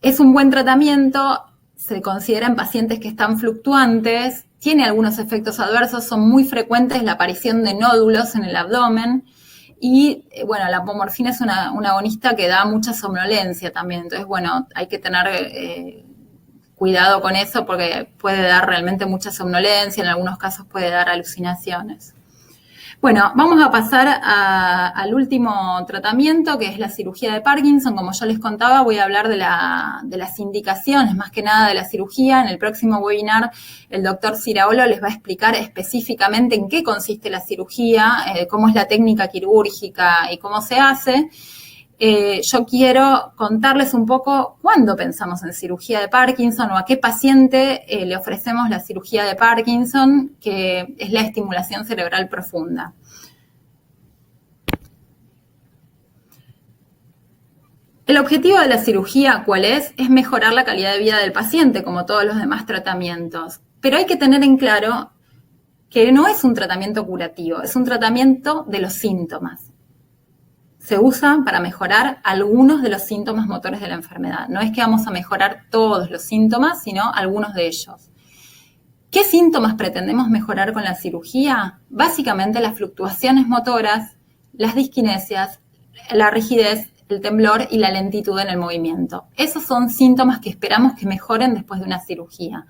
Es un buen tratamiento, se considera en pacientes que están fluctuantes, tiene algunos efectos adversos, son muy frecuentes la aparición de nódulos en el abdomen. Y, bueno, la apomorfina es una agonista que da mucha somnolencia también. Entonces, bueno, hay que tener cuidado con eso porque puede dar realmente mucha somnolencia, en algunos casos puede dar alucinaciones. Bueno, vamos a pasar al último tratamiento, que es la cirugía de Parkinson. Como yo les contaba, voy a hablar de las indicaciones, más que nada de la cirugía. En el próximo webinar, el doctor Ciraolo les va a explicar específicamente en qué consiste la cirugía, cómo es la técnica quirúrgica y cómo se hace. yo quiero contarles un poco cuándo pensamos en cirugía de Parkinson o a qué paciente le ofrecemos la cirugía de Parkinson, que es la estimulación cerebral profunda. El objetivo de la cirugía, ¿cuál es? Es mejorar la calidad de vida del paciente, como todos los demás tratamientos. Pero hay que tener en claro que no es un tratamiento curativo, es un tratamiento de los síntomas. Se usa para mejorar algunos de los síntomas motores de la enfermedad. No es que vamos a mejorar todos los síntomas, sino algunos de ellos. ¿Qué síntomas pretendemos mejorar con la cirugía? Básicamente las fluctuaciones motoras, las disquinesias, la rigidez, el temblor y la lentitud en el movimiento. Esos son síntomas que esperamos que mejoren después de una cirugía.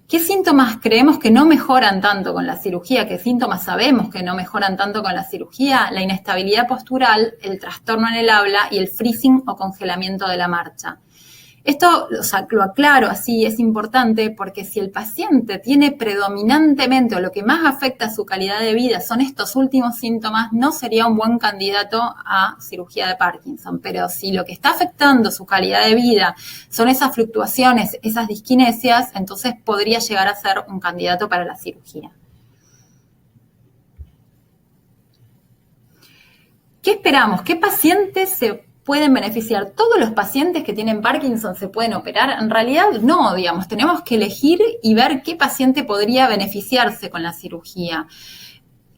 ¿Qué síntomas creemos que no mejoran tanto con la cirugía? ¿Qué síntomas sabemos que no mejoran tanto con la cirugía? La inestabilidad postural, el trastorno en el habla y el freezing o congelamiento de la marcha. Esto, lo aclaro así, es importante porque si el paciente tiene predominantemente o lo que más afecta a su calidad de vida son estos últimos síntomas, no sería un buen candidato a cirugía de Parkinson. Pero si lo que está afectando su calidad de vida son esas fluctuaciones, esas disquinesias, entonces podría llegar a ser un candidato para la cirugía. ¿Qué esperamos? ¿Qué pacientes se pueden beneficiar? ¿Todos los pacientes que tienen Parkinson se pueden operar? En realidad no, digamos, tenemos que elegir y ver qué paciente podría beneficiarse con la cirugía.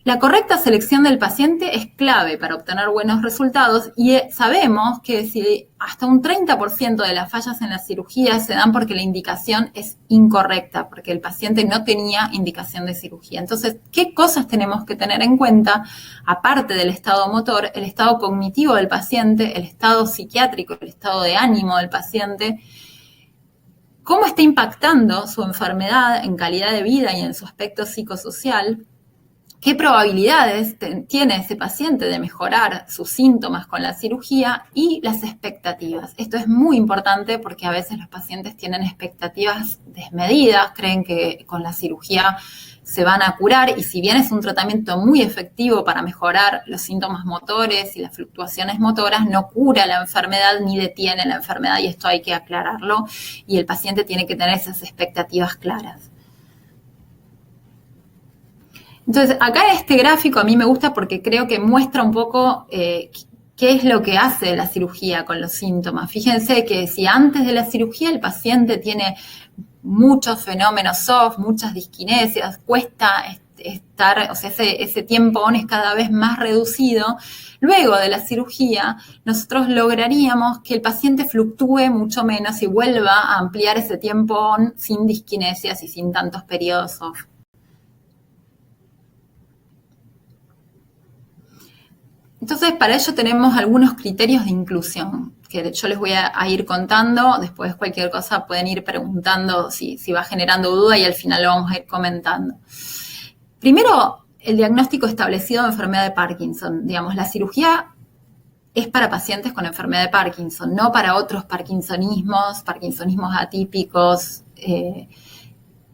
La correcta selección del paciente es clave para obtener buenos resultados y sabemos que si hasta un 30% de las fallas en la cirugía se dan porque la indicación es incorrecta, porque el paciente no tenía indicación de cirugía. Entonces, ¿qué cosas tenemos que tener en cuenta? Aparte del estado motor, el estado cognitivo del paciente, el estado psiquiátrico, el estado de ánimo del paciente, cómo está impactando su enfermedad en calidad de vida y en su aspecto psicosocial. ¿Qué probabilidades tiene ese paciente de mejorar sus síntomas con la cirugía? Y las expectativas. Esto es muy importante porque a veces los pacientes tienen expectativas desmedidas, creen que con la cirugía se van a curar y si bien es un tratamiento muy efectivo para mejorar los síntomas motores y las fluctuaciones motoras, no cura la enfermedad ni detiene la enfermedad y esto hay que aclararlo y el paciente tiene que tener esas expectativas claras. Entonces, acá en este gráfico a mí me gusta porque creo que muestra un poco qué es lo que hace la cirugía con los síntomas. Fíjense que si antes de la cirugía el paciente tiene muchos fenómenos soft, muchas disquinesias, cuesta estar, o sea, ese tiempo on es cada vez más reducido. Luego de la cirugía, nosotros lograríamos que el paciente fluctúe mucho menos y vuelva a ampliar ese tiempo on sin disquinesias y sin tantos periodos soft. Entonces, para ello tenemos algunos criterios de inclusión que yo les voy a ir contando. Después cualquier cosa pueden ir preguntando si va generando duda y al final lo vamos a ir comentando. Primero, el diagnóstico establecido de enfermedad de Parkinson. Digamos, la cirugía es para pacientes con enfermedad de Parkinson, no para otros parkinsonismos atípicos,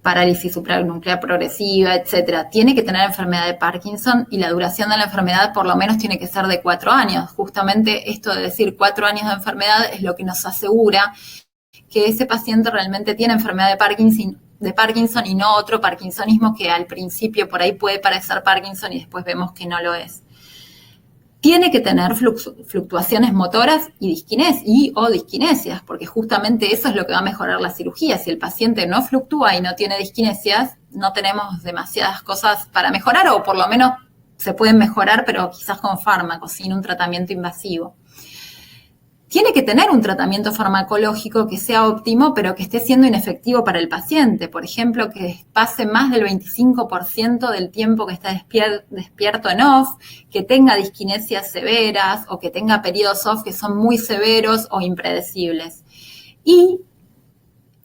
parálisis supranuclear progresiva, etcétera. Tiene que tener enfermedad de Parkinson y la duración de la enfermedad por lo menos tiene que ser de 4 años. Justamente esto de decir 4 años de enfermedad es lo que nos asegura que ese paciente realmente tiene enfermedad de Parkinson y no otro parkinsonismo que al principio por ahí puede parecer Parkinson y después vemos que no lo es. Tiene que tener fluctuaciones motoras y o disquinesias, porque justamente eso es lo que va a mejorar la cirugía. Si el paciente no fluctúa y no tiene disquinesias, no tenemos demasiadas cosas para mejorar, o por lo menos se pueden mejorar, pero quizás con fármacos, sin un tratamiento invasivo. Tiene que tener un tratamiento farmacológico que sea óptimo, pero que esté siendo inefectivo para el paciente. Por ejemplo, que pase más del 25% del tiempo que está despierto en off, que tenga disquinesias severas o que tenga periodos off que son muy severos o impredecibles. Y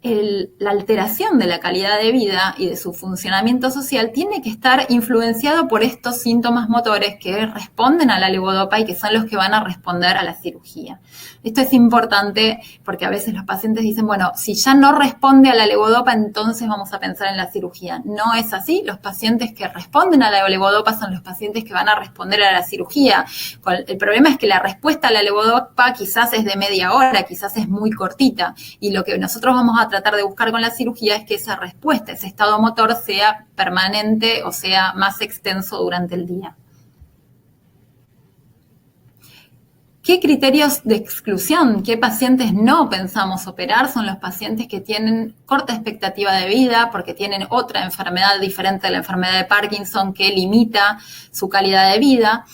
la alteración de la calidad de vida y de su funcionamiento social tiene que estar influenciado por estos síntomas motores que responden a la levodopa y que son los que van a responder a la cirugía. Esto es importante porque a veces los pacientes dicen, bueno, si ya no responde a la levodopa, entonces vamos a pensar en la cirugía. No es así. Los pacientes que responden a la levodopa son los pacientes que van a responder a la cirugía. El problema es que la respuesta a la levodopa quizás es de media hora, quizás es muy cortita, y lo que nosotros vamos a tratar de buscar con la cirugía es que esa respuesta, ese estado motor sea permanente o sea más extenso durante el día. ¿Qué criterios de exclusión? ¿Qué pacientes no pensamos operar? Son los pacientes que tienen corta expectativa de vida porque tienen otra enfermedad diferente de la enfermedad de Parkinson que limita su calidad de vida.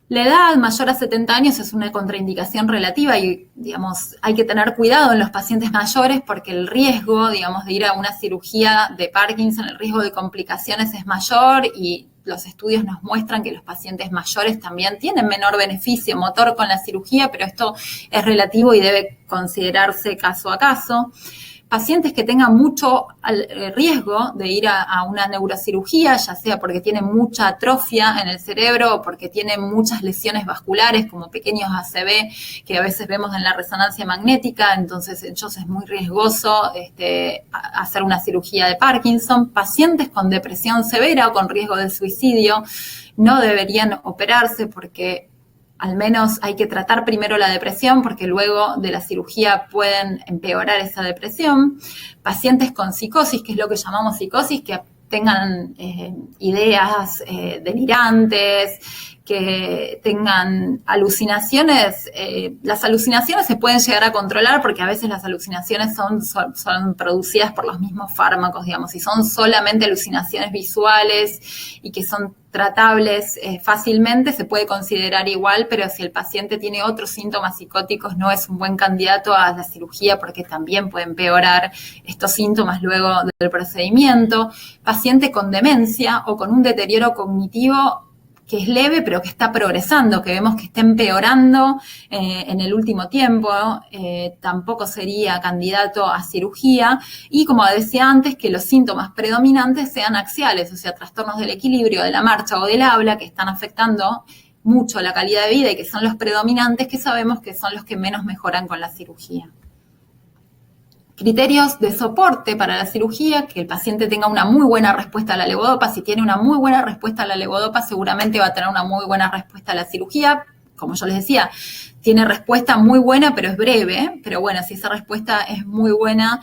La edad mayor a 70 años es una contraindicación relativa y, digamos, hay que tener cuidado en los pacientes mayores porque el riesgo, digamos, de ir a una cirugía de Parkinson, el riesgo de complicaciones es mayor y los estudios nos muestran que los pacientes mayores también tienen menor beneficio motor con la cirugía, pero esto es relativo y debe considerarse caso a caso. Pacientes que tengan mucho riesgo de ir a una neurocirugía, ya sea porque tienen mucha atrofia en el cerebro o porque tienen muchas lesiones vasculares, como pequeños ACV que a veces vemos en la resonancia magnética, entonces ellos es muy riesgoso hacer una cirugía de Parkinson. Pacientes con depresión severa o con riesgo de suicidio no deberían operarse porque al menos hay que tratar primero la depresión porque luego de la cirugía pueden empeorar esa depresión. Pacientes con psicosis, que es lo que llamamos psicosis, que tengan ideas delirantes, que tengan alucinaciones. Las alucinaciones se pueden llegar a controlar porque a veces las alucinaciones son producidas por los mismos fármacos, digamos, y son solamente alucinaciones visuales y que son tratables fácilmente, se puede considerar igual, pero si el paciente tiene otros síntomas psicóticos no es un buen candidato a la cirugía porque también puede empeorar estos síntomas luego del procedimiento. Paciente con demencia o con un deterioro cognitivo que es leve pero que está progresando, que vemos que está empeorando en el último tiempo, tampoco sería candidato a cirugía. Y como decía antes, que los síntomas predominantes sean axiales, o sea, trastornos del equilibrio, de la marcha o del habla, que están afectando mucho la calidad de vida y que son los predominantes, que sabemos que son los que menos mejoran con la cirugía. Criterios de soporte para la cirugía, que el paciente tenga una muy buena respuesta a la levodopa. Si tiene una muy buena respuesta a la levodopa, seguramente va a tener una muy buena respuesta a la cirugía. Como yo les decía, tiene respuesta muy buena, pero es breve. Pero bueno, si esa respuesta es muy buena,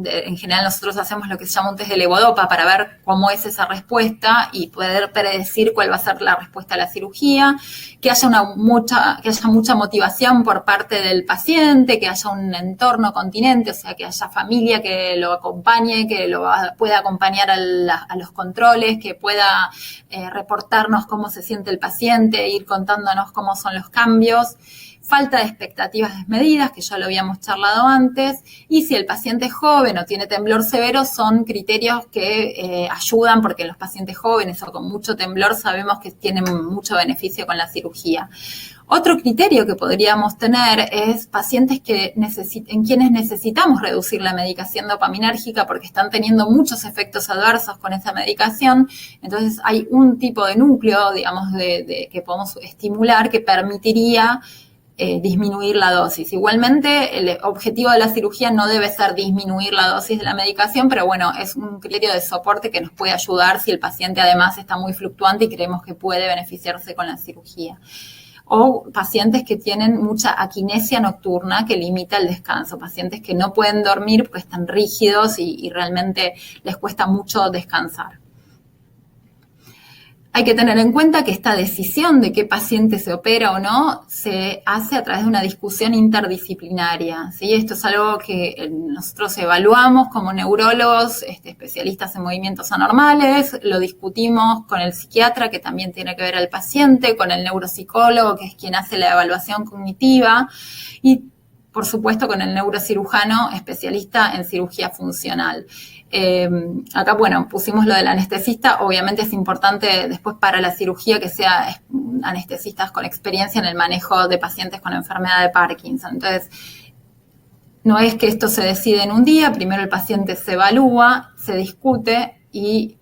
en general nosotros hacemos lo que se llama un test de levodopa para ver cómo es esa respuesta y poder predecir cuál va a ser la respuesta a la cirugía, que haya mucha motivación por parte del paciente, que haya un entorno continente, o sea, que haya familia que lo acompañe, que pueda acompañar a los controles, que pueda reportarnos cómo se siente el paciente, ir contándonos cómo son los cambios. Falta de expectativas desmedidas, que ya lo habíamos charlado antes, y si el paciente es joven o tiene temblor severo, son criterios que ayudan porque los pacientes jóvenes o con mucho temblor sabemos que tienen mucho beneficio con la cirugía. Otro criterio que podríamos tener es pacientes en quienes necesitamos reducir la medicación dopaminérgica porque están teniendo muchos efectos adversos con esa medicación. Entonces hay un tipo de núcleo, digamos, que podemos estimular que permitiría disminuir la dosis. Igualmente, el objetivo de la cirugía no debe ser disminuir la dosis de la medicación, pero bueno, es un criterio de soporte que nos puede ayudar si el paciente además está muy fluctuante y creemos que puede beneficiarse con la cirugía. O pacientes que tienen mucha aquinesia nocturna que limita el descanso, pacientes que no pueden dormir porque están rígidos y realmente les cuesta mucho descansar. Hay que tener en cuenta que esta decisión de qué paciente se opera o no se hace a través de una discusión interdisciplinaria, ¿sí? Esto es algo que nosotros evaluamos como neurólogos, especialistas en movimientos anormales, lo discutimos con el psiquiatra, que también tiene que ver al paciente, con el neuropsicólogo, que es quien hace la evaluación cognitiva, y por supuesto con el neurocirujano especialista en cirugía funcional. Acá, bueno, pusimos lo del anestesista. Obviamente es importante después para la cirugía que sea anestesistas con experiencia en el manejo de pacientes con enfermedad de Parkinson. Entonces, No es que esto se decide en un día, primero el paciente se evalúa, se discute y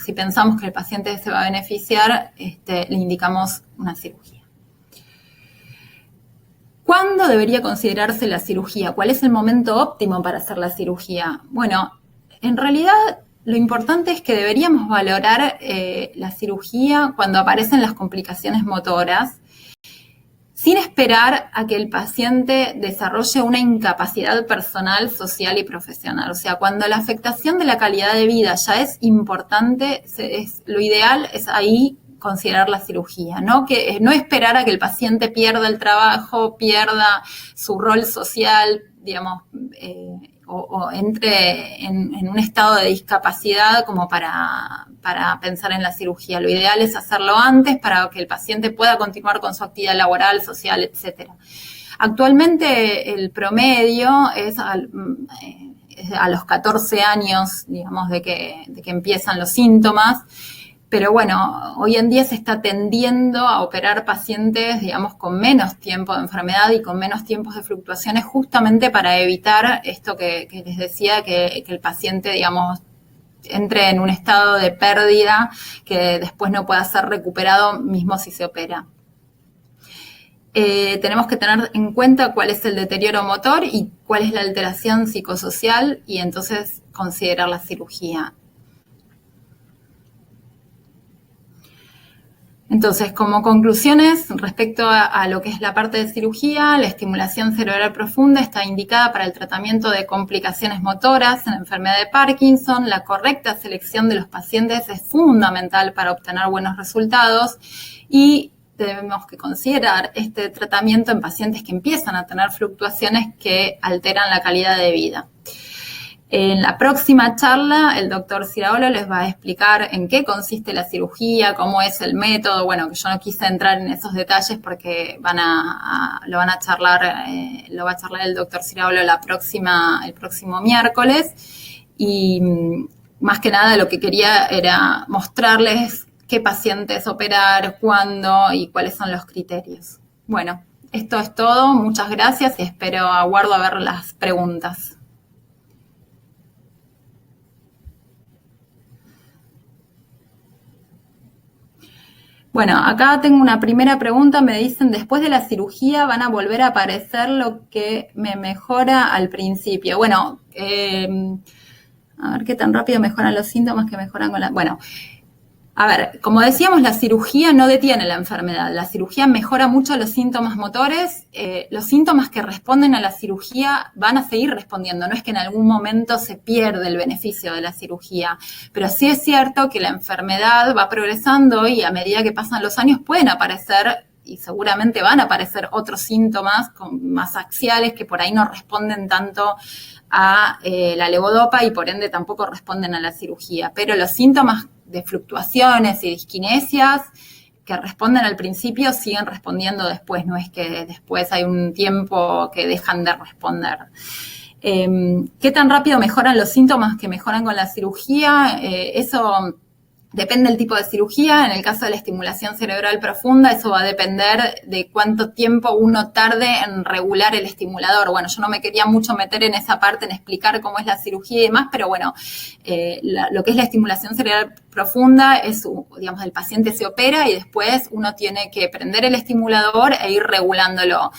si pensamos que el paciente se va a beneficiar, le indicamos una cirugía. ¿Cuándo debería considerarse la cirugía? ¿Cuál es el momento óptimo para hacer la cirugía? Bueno, en realidad lo importante es que deberíamos valorar la cirugía cuando aparecen las complicaciones motoras, sin esperar a que el paciente desarrolle una incapacidad personal, social y profesional. O sea, cuando la afectación de la calidad de vida ya es importante, lo ideal es ahí considerar la cirugía, ¿no? No esperar a que el paciente pierda el trabajo, pierda su rol social, digamos, o entre en un estado de discapacidad como para pensar en la cirugía. Lo ideal es hacerlo antes para que el paciente pueda continuar con su actividad laboral, social, etc. Actualmente el promedio es a los 14 años, digamos, de que empiezan los síntomas. Pero bueno, hoy en día se está tendiendo a operar pacientes, digamos, con menos tiempo de enfermedad y con menos tiempos de fluctuaciones, justamente para evitar esto que les decía, que el paciente, digamos, entre en un estado de pérdida que después no pueda ser recuperado mismo si se opera. Tenemos que tener en cuenta cuál es el deterioro motor y cuál es la alteración psicosocial y entonces considerar la cirugía. Entonces, como conclusiones respecto a lo que es la parte de cirugía, la estimulación cerebral profunda está indicada para el tratamiento de complicaciones motoras en la enfermedad de Parkinson. La correcta selección de los pacientes es fundamental para obtener buenos resultados y debemos que considerar este tratamiento en pacientes que empiezan a tener fluctuaciones que alteran la calidad de vida. En la próxima charla, el doctor Siraolo les va a explicar en qué consiste la cirugía, cómo es el método. Bueno, que yo no quise entrar en esos detalles porque lo va a charlar el doctor Siraolo el próximo miércoles. Y más que nada lo que quería era mostrarles qué pacientes operar, cuándo y cuáles son los criterios. Bueno, esto es todo. Muchas gracias y aguardo a ver las preguntas. Bueno, acá tengo una primera pregunta, me dicen, después de la cirugía van a volver a aparecer lo que me mejora al principio. Bueno, a ver qué tan rápido mejoran los síntomas que mejoran con la... Bueno, a ver, como decíamos, la cirugía no detiene la enfermedad. La cirugía mejora mucho los síntomas motores. Los síntomas que responden a la cirugía van a seguir respondiendo. No es que en algún momento se pierde el beneficio de la cirugía. Pero sí es cierto que la enfermedad va progresando y a medida que pasan los años pueden aparecer, y seguramente van a aparecer otros síntomas más axiales que por ahí no responden tanto a la levodopa y por ende tampoco responden a la cirugía. Pero los síntomas de fluctuaciones y disquinesias que responden al principio siguen respondiendo después, no es que después hay un tiempo que dejan de responder. ¿Qué tan rápido mejoran los síntomas que mejoran con la cirugía? Eso depende del tipo de cirugía. En el caso de la estimulación cerebral profunda, eso va a depender de cuánto tiempo uno tarde en regular el estimulador. Bueno, yo no me quería mucho meter en esa parte, en explicar cómo es la cirugía y demás, pero bueno, lo que es la estimulación cerebral profunda es, digamos, el paciente se opera y después uno tiene que prender el estimulador e ir regulándolo.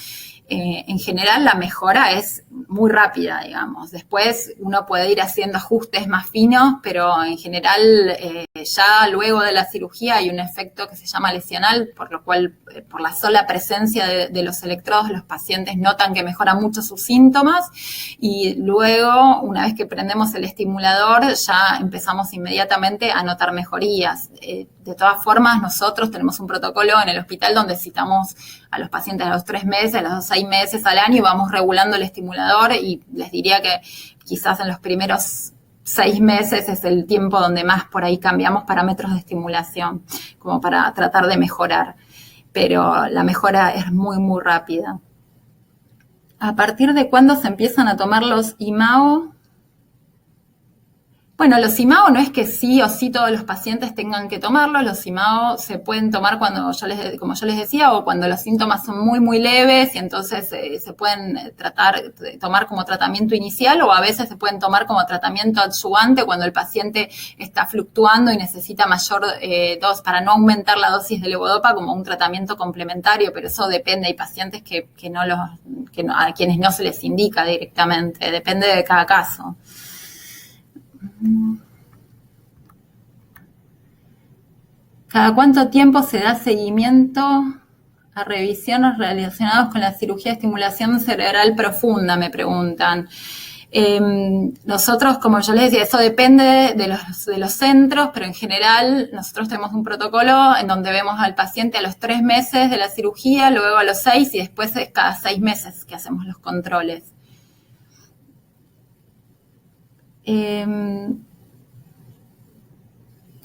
En general la mejora es muy rápida, digamos. Después uno puede ir haciendo ajustes más finos, pero en general ya luego de la cirugía hay un efecto que se llama lesional, por lo cual por la sola presencia de los electrodos los pacientes notan que mejora mucho sus síntomas y luego una vez que prendemos el estimulador ya empezamos inmediatamente a notar mejorías. De todas formas, nosotros tenemos un protocolo en el hospital donde citamos a los pacientes a los 3 meses, a los 6 meses al año y vamos regulando el estimulador y les diría que quizás en los primeros 6 meses es el tiempo donde más por ahí cambiamos parámetros de estimulación, como para tratar de mejorar. Pero la mejora es muy, muy rápida. ¿A partir de cuándo se empiezan a tomar los IMAO? Bueno, los IMAO no es que sí o sí todos los pacientes tengan que tomarlo, los IMAO se pueden tomar como yo les decía, o cuando los síntomas son muy, muy leves y entonces se pueden tomar como tratamiento inicial o a veces se pueden tomar como tratamiento adyuvante cuando el paciente está fluctuando y necesita mayor dosis para no aumentar la dosis de levodopa como un tratamiento complementario, pero eso depende, hay pacientes a quienes no se les indica directamente, depende de cada caso. ¿Cada cuánto tiempo se da seguimiento a revisiones relacionadas con la cirugía de estimulación cerebral profunda? Me preguntan. Nosotros, como yo les decía, eso depende de los centros, pero en general nosotros tenemos un protocolo en donde vemos al paciente a los 3 meses de la cirugía, luego a los 6 y después es cada 6 meses que hacemos los controles.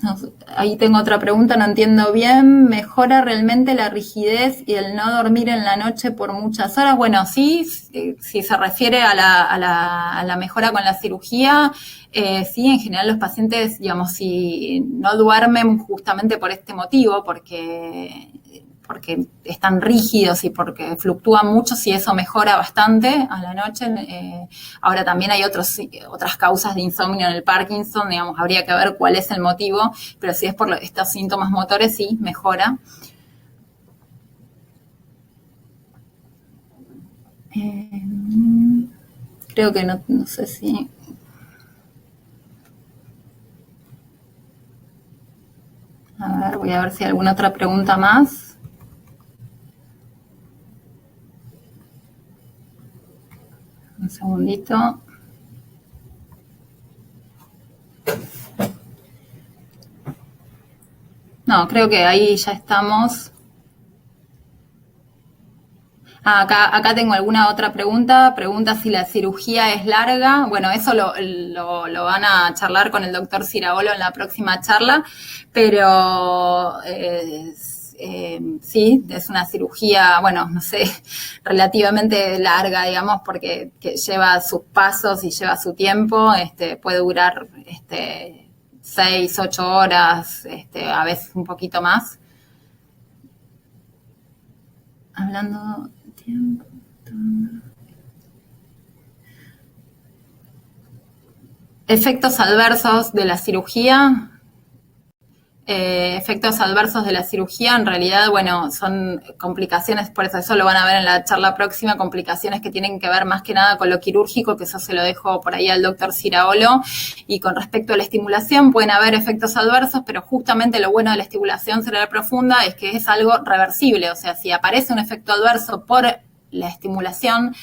No, ahí tengo otra pregunta, no entiendo bien. ¿Mejora realmente la rigidez y el no dormir en la noche por muchas horas? Bueno, sí, si se refiere a la mejora con la cirugía, sí, en general los pacientes, digamos, si no duermen justamente por este motivo, porque están rígidos y porque fluctúan mucho, si eso mejora bastante a la noche. Ahora también hay otras causas de insomnio en el Parkinson, digamos, habría que ver cuál es el motivo, pero si es por estos síntomas motores, sí, mejora. Creo que no sé si... A ver, voy a ver si hay alguna otra pregunta más. Un segundito. No, creo que ahí ya estamos. Acá tengo alguna otra pregunta. Pregunta si la cirugía es larga. Bueno, eso lo van a charlar con el doctor Ciraolo en la próxima charla, pero sí, es una cirugía, bueno, no sé, relativamente larga, digamos, porque que lleva sus pasos y lleva su tiempo. Puede durar 6, 8 horas, a veces un poquito más. Hablando de tiempo. Efectos adversos de la cirugía. Efectos adversos de la cirugía, en realidad, bueno, son complicaciones, por eso lo van a ver en la charla próxima, complicaciones que tienen que ver más que nada con lo quirúrgico, que eso se lo dejo por ahí al doctor Ciraolo. Y con respecto a la estimulación, pueden haber efectos adversos, pero justamente lo bueno de la estimulación cerebral profunda es que es algo reversible, o sea, si aparece un efecto adverso por la estimulación,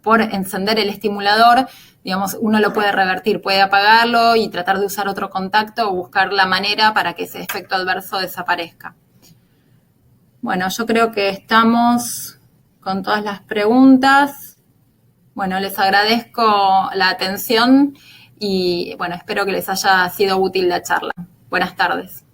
por encender el estimulador, digamos, uno lo puede revertir, puede apagarlo y tratar de usar otro contacto o buscar la manera para que ese efecto adverso desaparezca. Bueno, yo creo que estamos con todas las preguntas. Bueno, les agradezco la atención y bueno, espero que les haya sido útil la charla. Buenas tardes.